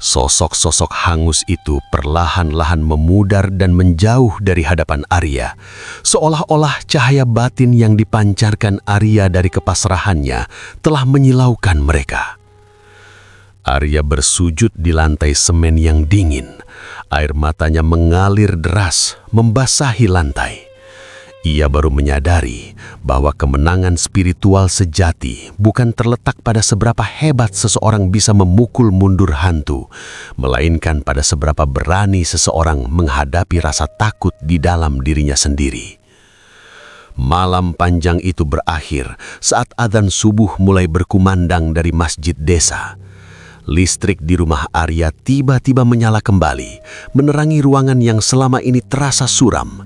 Speaker 7: Sosok-sosok hangus itu perlahan-lahan memudar dan menjauh dari hadapan Arya, seolah-olah cahaya batin yang dipancarkan Arya dari kepasrahannya telah menyilaukan mereka. Arya bersujud di lantai semen yang dingin. Air matanya mengalir deras, membasahi lantai. Ia baru menyadari bahwa kemenangan spiritual sejati bukan terletak pada seberapa hebat seseorang bisa memukul mundur hantu, melainkan pada seberapa berani seseorang menghadapi rasa takut di dalam dirinya sendiri. Malam panjang itu berakhir saat adzan subuh mulai berkumandang dari masjid desa. Listrik di rumah Arya tiba-tiba menyala kembali, menerangi ruangan yang selama ini terasa suram.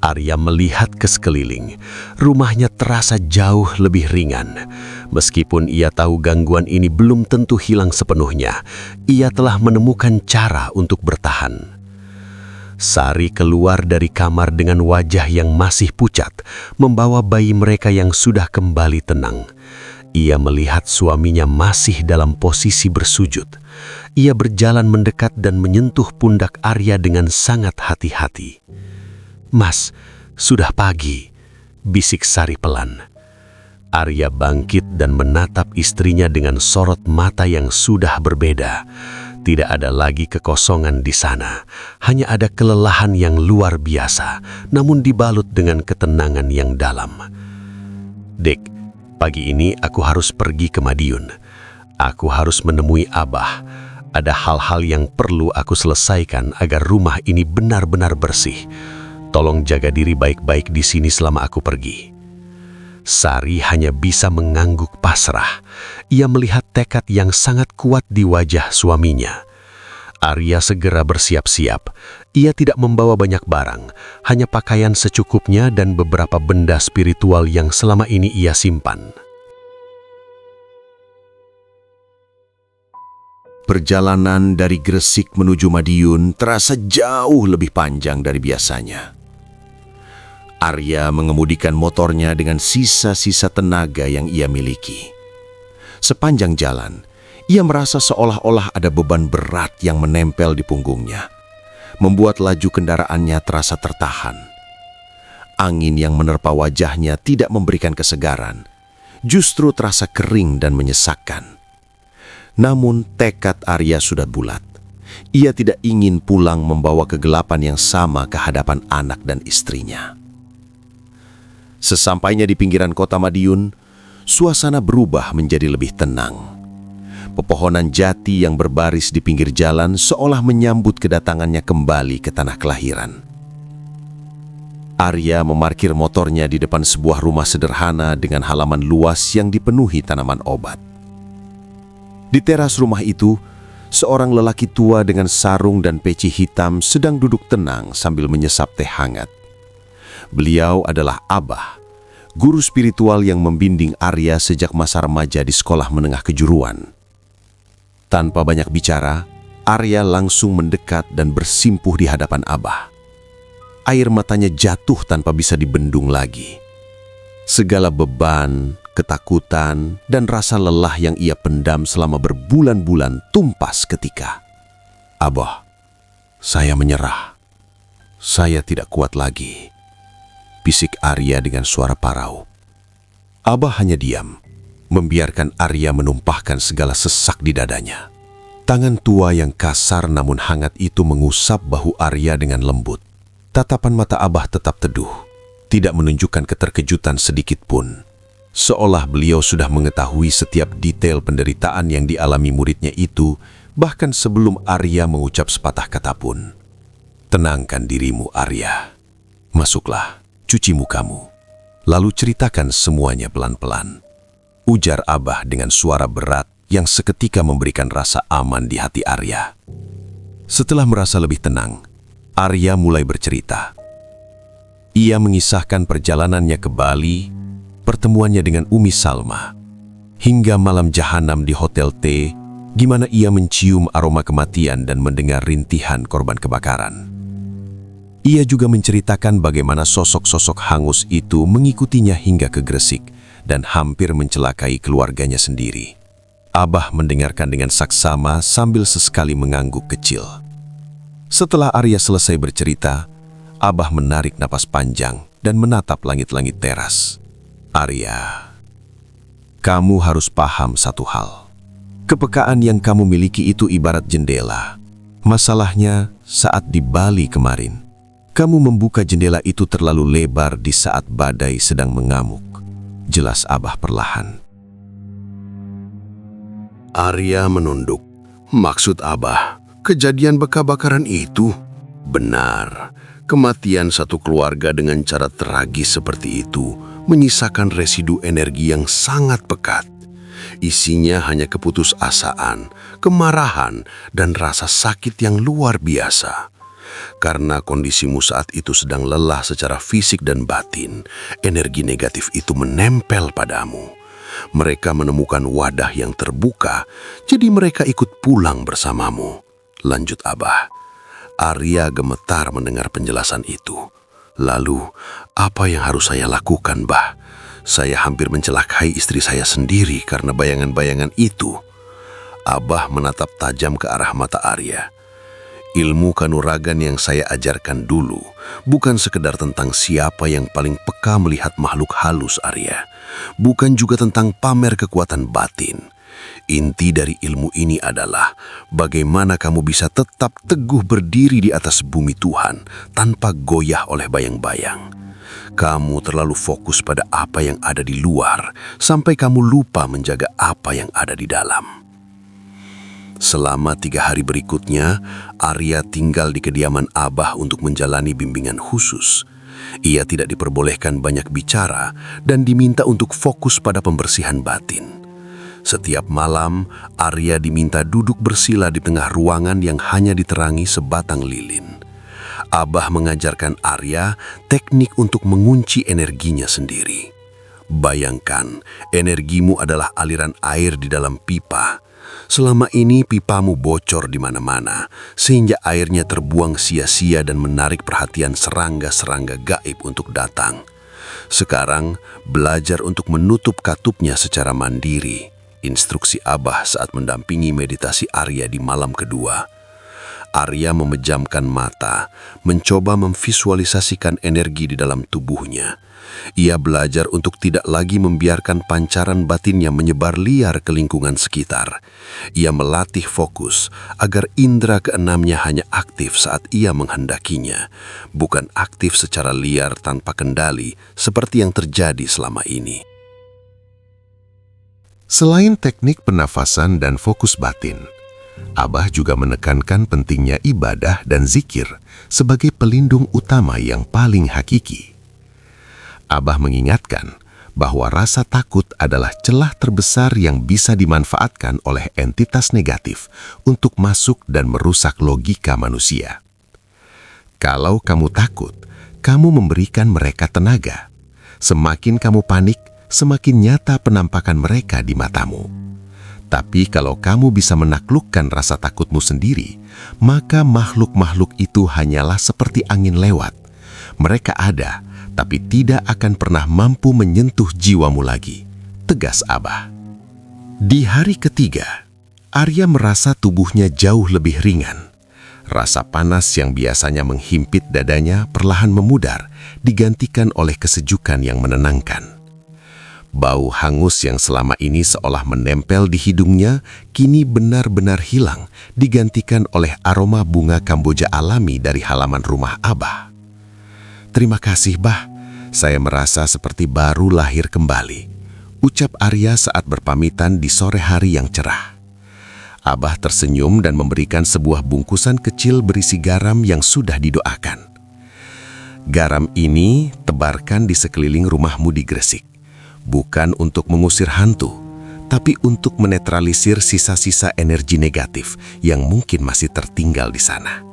Speaker 7: Arya melihat ke sekeliling. Rumahnya terasa jauh lebih ringan. Meskipun ia tahu gangguan ini belum tentu hilang sepenuhnya, ia telah menemukan cara untuk bertahan. Sari keluar dari kamar dengan wajah yang masih pucat, membawa bayi mereka yang sudah kembali tenang. Ia melihat suaminya masih dalam posisi bersujud. Ia berjalan mendekat dan menyentuh pundak Arya dengan sangat hati-hati. "Mas, sudah pagi," bisik Sari pelan. Arya bangkit dan menatap istrinya dengan sorot mata yang sudah berbeda. Tidak ada lagi kekosongan di sana, hanya ada kelelahan yang luar biasa, namun dibalut dengan ketenangan yang dalam. "Dek, pagi ini aku harus pergi ke Madiun. Aku harus menemui Abah. Ada hal-hal yang perlu aku selesaikan agar rumah ini benar-benar bersih. Tolong jaga diri baik-baik di sini selama aku pergi." Sari hanya bisa mengangguk pasrah. Ia melihat tekad yang sangat kuat di wajah suaminya. Arya segera bersiap-siap. Ia tidak membawa banyak barang, hanya pakaian secukupnya dan beberapa benda spiritual yang selama ini ia simpan.
Speaker 8: Perjalanan dari Gresik menuju Madiun terasa jauh lebih panjang dari biasanya. Arya mengemudikan motornya dengan sisa-sisa tenaga yang ia miliki. Sepanjang jalan, ia merasa seolah-olah ada beban berat yang menempel di punggungnya, membuat laju kendaraannya terasa tertahan. Angin yang menerpa wajahnya tidak memberikan kesegaran, justru terasa kering dan menyesakkan. Namun tekad Arya sudah bulat. Ia tidak ingin pulang membawa kegelapan yang sama ke hadapan anak dan istrinya. Sesampainya di pinggiran kota Madiun, suasana berubah menjadi lebih tenang. Pepohonan jati yang berbaris di pinggir jalan seolah menyambut kedatangannya kembali ke tanah kelahiran. Arya memarkir motornya di depan sebuah rumah sederhana dengan halaman luas yang dipenuhi tanaman obat. Di teras rumah itu, seorang lelaki tua dengan sarung dan peci hitam sedang duduk tenang sambil menyesap teh hangat. Beliau adalah Abah, guru spiritual yang membimbing Arya sejak masa remaja di sekolah menengah kejuruan. Tanpa banyak bicara, Arya langsung mendekat dan bersimpuh di hadapan Abah. Air matanya jatuh tanpa bisa dibendung lagi. Segala beban, ketakutan, dan rasa lelah yang ia pendam selama berbulan-bulan tumpas ketika. "Abah, saya menyerah. Saya tidak kuat lagi," bisik Arya dengan suara parau.
Speaker 5: Abah hanya diam, membiarkan Arya menumpahkan segala sesak di dadanya. Tangan tua yang kasar namun hangat itu mengusap bahu Arya dengan lembut. Tatapan mata Abah tetap teduh, tidak menunjukkan keterkejutan sedikit pun. Seolah beliau sudah mengetahui setiap detail penderitaan yang dialami muridnya itu, bahkan sebelum Arya mengucap sepatah kata pun. Tenangkan dirimu, Arya. Masuklah, cuci mukamu. Lalu ceritakan semuanya pelan-pelan. Ujar Abah dengan suara berat yang seketika memberikan rasa aman di hati Arya. Setelah merasa lebih tenang, Arya mulai bercerita. Ia mengisahkan perjalanannya ke Bali, pertemuannya dengan Umi Salma, hingga malam jahanam di Hotel T, gimana ia mencium aroma kematian dan mendengar rintihan korban kebakaran. Ia juga menceritakan bagaimana sosok-sosok hangus itu mengikutinya hingga ke Gresik dan hampir mencelakai keluarganya sendiri. Abah mendengarkan dengan saksama sambil sesekali mengangguk kecil. Setelah Arya selesai bercerita, Abah menarik napas panjang dan menatap langit-langit teras. Arya, kamu harus paham satu hal. Kepekaan yang kamu miliki itu ibarat jendela. Masalahnya, saat di Bali kemarin, kamu membuka jendela itu terlalu lebar di saat badai sedang mengamuk. Jelas Abah perlahan.
Speaker 7: Arya menunduk. Maksud Abah, kejadian kebakaran itu? Benar, kematian satu keluarga dengan cara tragis seperti itu menyisakan residu energi yang sangat pekat. Isinya hanya keputusasaan, kemarahan, dan rasa sakit yang luar biasa. Karena kondisimu saat itu sedang lelah secara fisik dan batin, energi negatif itu menempel padamu. Mereka menemukan wadah yang terbuka, jadi mereka ikut pulang bersamamu. Lanjut Abah. Arya gemetar mendengar penjelasan itu. Lalu, apa yang harus saya lakukan, Bah? Saya hampir mencelakai istri saya sendiri karena bayangan-bayangan itu. Abah menatap tajam ke arah mata Arya. Ilmu kanuragan yang saya ajarkan dulu bukan sekedar tentang siapa yang paling peka melihat makhluk halus, Arya. Bukan juga tentang pamer kekuatan batin. Inti dari ilmu ini adalah bagaimana kamu bisa tetap teguh berdiri di atas bumi Tuhan tanpa goyah oleh bayang-bayang. Kamu terlalu fokus pada apa yang ada di luar sampai kamu lupa menjaga apa yang ada di dalam. Selama 3 hari berikutnya, Arya tinggal di kediaman Abah untuk menjalani bimbingan khusus. Ia tidak diperbolehkan banyak bicara dan diminta untuk fokus pada pembersihan batin. Setiap malam, Arya diminta duduk bersila di tengah ruangan yang hanya diterangi sebatang lilin. Abah mengajarkan Arya teknik untuk mengunci energinya sendiri. Bayangkan, energimu adalah aliran air di dalam pipa. Selama ini pipamu bocor di mana-mana, sehingga airnya terbuang sia-sia dan menarik perhatian serangga-serangga gaib untuk datang. Sekarang, belajar untuk menutup katupnya secara mandiri. Instruksi Abah saat mendampingi meditasi Arya di malam kedua. Arya memejamkan mata, mencoba memvisualisasikan energi di dalam tubuhnya. Ia belajar untuk tidak lagi membiarkan pancaran batinnya menyebar liar ke lingkungan sekitar. Ia melatih fokus agar indera keenamnya hanya aktif saat ia menghendakinya, bukan aktif secara liar tanpa kendali seperti yang terjadi selama ini.
Speaker 6: Selain teknik pernafasan dan fokus batin, Abah juga menekankan pentingnya ibadah dan zikir sebagai pelindung utama yang paling hakiki. Abah mengingatkan bahwa rasa takut adalah celah terbesar yang bisa dimanfaatkan oleh entitas negatif untuk masuk dan merusak logika manusia. Kalau kamu takut, kamu memberikan mereka tenaga. Semakin kamu panik, semakin nyata penampakan mereka di matamu. Tapi kalau kamu bisa menaklukkan rasa takutmu sendiri, maka makhluk-makhluk itu hanyalah seperti angin lewat. Mereka ada, tapi tidak akan pernah mampu menyentuh jiwamu lagi, tegas Abah. Di hari ketiga, Arya merasa tubuhnya jauh lebih ringan. Rasa panas yang biasanya menghimpit dadanya perlahan memudar, digantikan oleh kesejukan yang menenangkan.
Speaker 5: Bau hangus yang selama ini seolah menempel di hidungnya kini benar-benar hilang, digantikan oleh aroma bunga Kamboja alami dari halaman rumah Abah. "Terima kasih, Bah. Saya merasa seperti baru lahir kembali," ucap Arya saat berpamitan di sore hari yang cerah. Abah tersenyum dan memberikan sebuah bungkusan kecil berisi garam yang sudah didoakan. "Garam ini tebarkan di sekeliling rumahmu di Gresik. Bukan untuk mengusir hantu, tapi untuk menetralisir sisa-sisa energi negatif yang mungkin masih tertinggal di sana.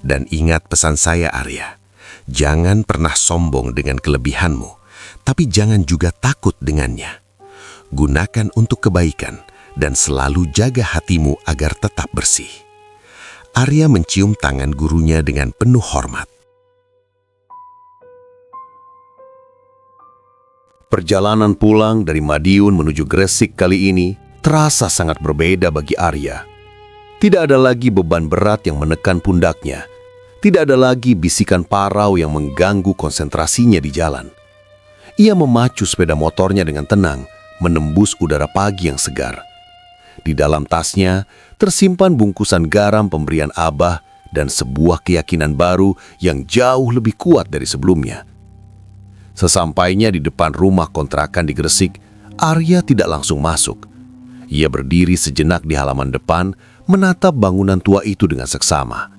Speaker 5: Dan ingat pesan saya, Arya, jangan pernah sombong dengan kelebihanmu, tapi jangan juga takut dengannya. Gunakan untuk kebaikan dan selalu jaga hatimu agar tetap bersih." Arya mencium tangan gurunya dengan penuh hormat.
Speaker 7: Perjalanan pulang dari Madiun menuju Gresik kali ini terasa sangat berbeda bagi Arya. Tidak ada lagi beban berat yang menekan pundaknya. Tidak ada lagi bisikan parau yang mengganggu konsentrasinya di jalan. Ia memacu sepeda motornya dengan tenang, menembus udara pagi yang segar. Di dalam tasnya tersimpan bungkusan garam pemberian Abah dan sebuah keyakinan baru yang jauh lebih kuat dari sebelumnya. Sesampainya di depan rumah kontrakan di Gresik, Arya tidak langsung masuk. Ia berdiri sejenak di halaman depan, menatap bangunan tua itu dengan seksama.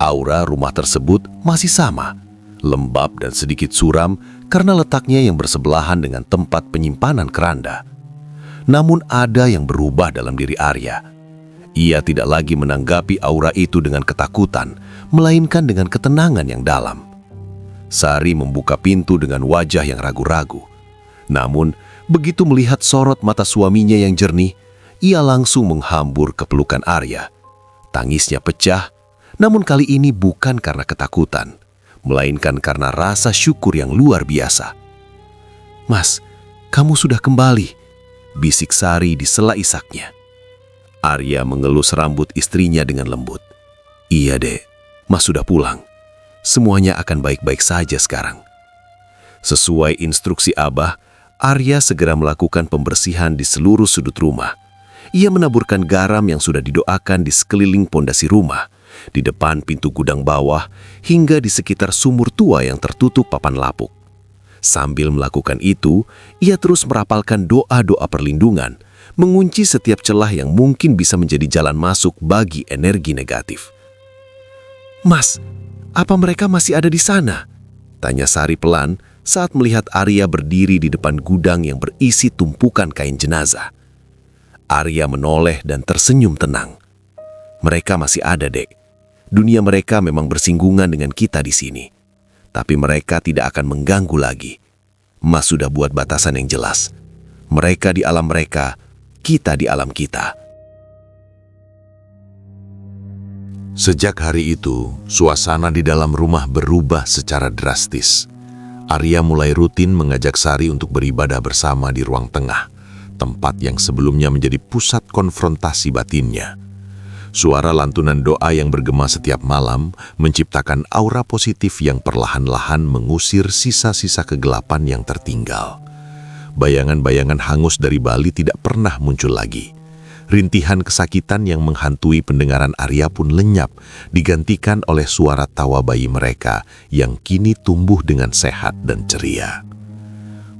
Speaker 7: Aura rumah tersebut masih sama, lembab dan sedikit suram karena letaknya yang bersebelahan dengan tempat penyimpanan keranda. Namun ada yang berubah dalam diri Arya. Ia tidak lagi menanggapi aura itu dengan ketakutan, melainkan dengan ketenangan yang dalam. Sari membuka pintu dengan wajah yang ragu-ragu. Namun, begitu melihat sorot mata suaminya yang jernih, ia langsung menghambur ke pelukan Arya. Tangisnya pecah, namun kali ini bukan karena ketakutan, melainkan karena rasa syukur yang luar biasa. "Mas, kamu sudah kembali," bisik Sari di sela isaknya. Arya mengelus rambut istrinya dengan lembut. "Iya, Dek, Mas sudah pulang. Semuanya akan baik-baik saja sekarang." Sesuai instruksi Abah, Arya segera melakukan pembersihan di seluruh sudut rumah. Ia menaburkan garam yang sudah didoakan di sekeliling pondasi rumah, di depan pintu gudang bawah, hingga di sekitar sumur tua yang tertutup papan lapuk. Sambil melakukan itu, ia terus merapalkan doa-doa perlindungan, mengunci setiap celah yang mungkin bisa menjadi jalan masuk bagi energi negatif. "Mas, apa mereka masih ada di sana?" tanya Sari pelan saat melihat Arya berdiri di depan gudang yang berisi tumpukan kain jenazah. Arya menoleh dan tersenyum tenang. "Mereka masih ada, Dek. Dunia mereka memang bersinggungan dengan kita di sini. Tapi mereka tidak akan mengganggu lagi. Mas sudah buat batasan yang jelas. Mereka di alam mereka, kita di alam kita."
Speaker 6: Sejak hari itu, suasana di dalam rumah berubah secara drastis. Arya mulai rutin mengajak Sari untuk beribadah bersama di ruang tengah, tempat yang sebelumnya menjadi pusat konfrontasi batinnya. Suara lantunan doa yang bergema setiap malam menciptakan aura positif yang perlahan-lahan mengusir sisa-sisa kegelapan yang tertinggal. Bayangan-bayangan hangus dari Bali tidak pernah muncul lagi. Rintihan kesakitan yang menghantui pendengaran Arya pun lenyap, digantikan oleh suara tawa bayi mereka yang kini tumbuh dengan sehat dan ceria.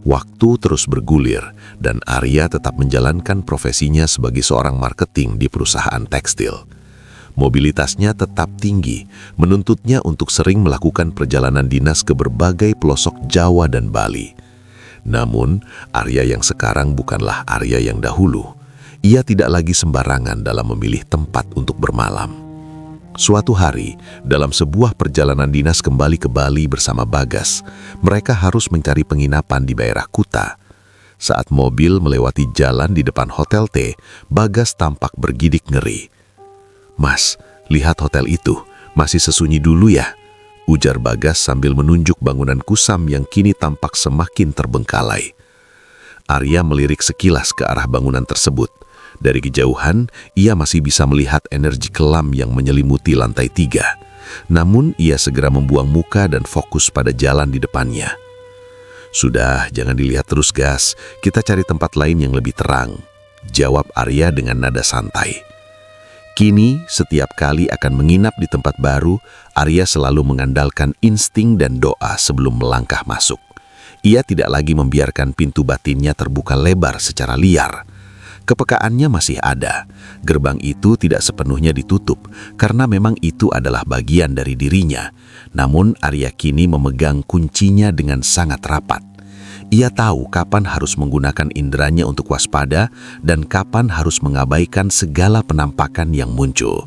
Speaker 6: Waktu terus bergulir dan Arya tetap menjalankan profesinya sebagai seorang marketing di perusahaan tekstil. Mobilitasnya tetap tinggi, menuntutnya untuk sering melakukan perjalanan dinas ke berbagai pelosok Jawa dan Bali. Namun, Arya yang sekarang bukanlah Arya yang dahulu. Ia tidak lagi sembarangan dalam memilih tempat untuk bermalam. Suatu hari, dalam sebuah perjalanan dinas kembali ke Bali bersama Bagas, mereka harus mencari penginapan di daerah Kuta. Saat mobil melewati jalan di depan Hotel T, Bagas tampak bergidik ngeri. "Mas, lihat hotel itu, masih sesunyi dulu ya," ujar Bagas sambil menunjuk bangunan kusam yang kini tampak semakin terbengkalai. Arya melirik sekilas ke arah bangunan tersebut. Dari kejauhan, ia masih bisa melihat energi kelam yang menyelimuti lantai 3. Namun, ia segera membuang muka dan fokus pada jalan di depannya.
Speaker 8: Sudah, jangan dilihat terus, Gas. Kita cari tempat lain yang lebih terang, jawab Arya dengan nada santai. Kini, setiap kali akan menginap di tempat baru, Arya selalu mengandalkan insting dan doa sebelum melangkah masuk. Ia tidak lagi membiarkan pintu batinnya terbuka lebar secara liar. Kepekaannya masih ada. Gerbang itu tidak sepenuhnya ditutup, karena memang itu adalah bagian dari dirinya. Namun Arya kini memegang kuncinya dengan sangat rapat. Ia tahu kapan harus menggunakan inderanya untuk waspada dan kapan harus mengabaikan segala penampakan yang muncul.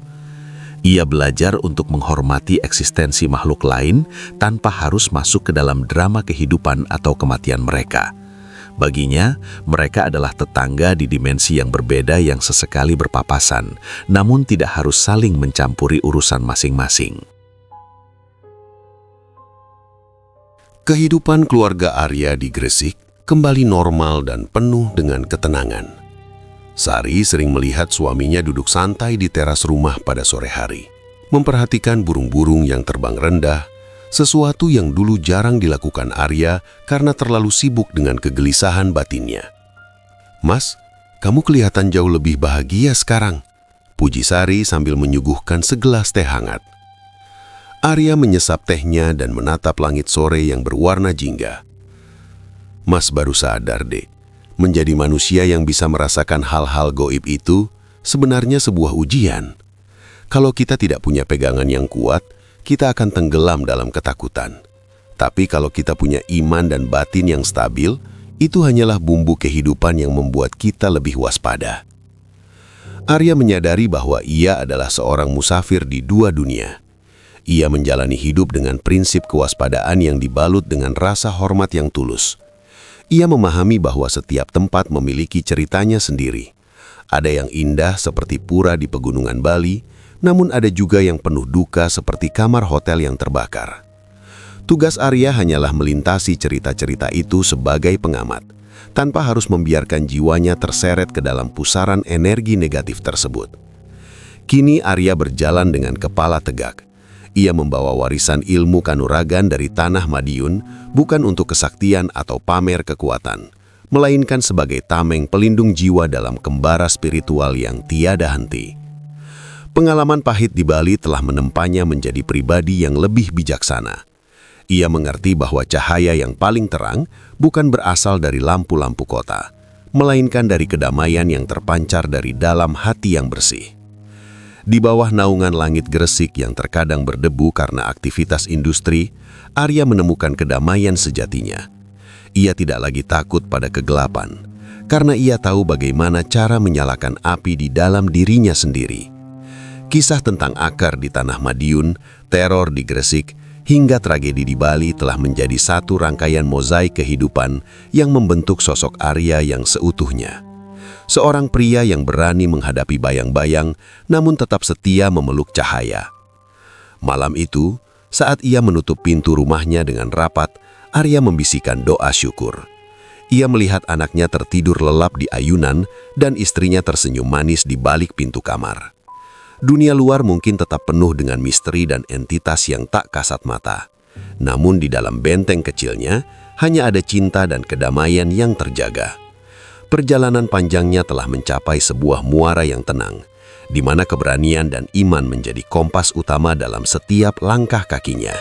Speaker 8: Ia belajar untuk menghormati eksistensi makhluk lain tanpa harus masuk ke dalam drama kehidupan atau kematian mereka. Baginya, mereka adalah tetangga di dimensi yang berbeda yang sesekali berpapasan, namun tidak harus saling mencampuri urusan masing-masing.
Speaker 7: Kehidupan keluarga Arya di Gresik kembali normal dan penuh dengan ketenangan. Sari sering melihat suaminya duduk santai di teras rumah pada sore hari, memperhatikan burung-burung yang terbang rendah, sesuatu yang dulu jarang dilakukan Arya karena terlalu sibuk dengan kegelisahan batinnya. "Mas, kamu kelihatan jauh lebih bahagia sekarang," puji Sari sambil menyuguhkan segelas teh hangat. Arya menyesap tehnya dan menatap langit sore yang berwarna jingga. "Mas baru sadar, Dek, menjadi manusia yang bisa merasakan hal-hal goib itu sebenarnya sebuah ujian. Kalau kita tidak punya pegangan yang kuat, kita akan tenggelam dalam ketakutan. Tapi kalau kita punya iman dan batin yang stabil, itu hanyalah bumbu kehidupan yang membuat kita lebih waspada." Arya menyadari bahwa ia adalah seorang musafir di dua dunia. Ia menjalani hidup dengan prinsip kewaspadaan yang dibalut dengan rasa hormat yang tulus. Ia memahami bahwa setiap tempat memiliki ceritanya sendiri. Ada yang indah seperti pura di pegunungan Bali, namun ada juga yang penuh duka seperti kamar hotel yang terbakar. Tugas Arya hanyalah melintasi cerita-cerita itu sebagai pengamat, tanpa harus membiarkan jiwanya terseret ke dalam pusaran energi negatif tersebut. Kini Arya berjalan dengan kepala tegak. Ia membawa warisan ilmu kanuragan dari tanah Madiun bukan untuk kesaktian atau pamer kekuatan, melainkan sebagai tameng pelindung jiwa dalam kembara spiritual yang tiada henti. Pengalaman pahit di Bali telah menempanya menjadi pribadi yang lebih bijaksana. Ia mengerti bahwa cahaya yang paling terang bukan berasal dari lampu-lampu kota, melainkan dari kedamaian yang terpancar dari dalam hati yang bersih. Di bawah naungan langit Gresik yang terkadang berdebu karena aktivitas industri, Arya menemukan kedamaian sejatinya. Ia tidak lagi takut pada kegelapan, karena ia tahu bagaimana cara menyalakan api di dalam dirinya sendiri. Kisah tentang akar di tanah Madiun, teror di Gresik, hingga tragedi di Bali telah menjadi satu rangkaian mozaik kehidupan yang membentuk sosok Arya yang seutuhnya. Seorang pria yang berani menghadapi bayang-bayang, namun tetap setia memeluk cahaya. Malam itu, saat ia menutup pintu rumahnya dengan rapat, Arya membisikkan doa syukur. Ia melihat anaknya tertidur lelap di ayunan dan istrinya tersenyum manis di balik pintu kamar. Dunia luar mungkin tetap penuh dengan misteri dan entitas yang tak kasat mata. Namun di dalam benteng kecilnya, hanya ada cinta dan kedamaian yang terjaga. Perjalanan panjangnya telah mencapai sebuah muara yang tenang, di mana keberanian dan iman menjadi kompas utama dalam setiap langkah kakinya.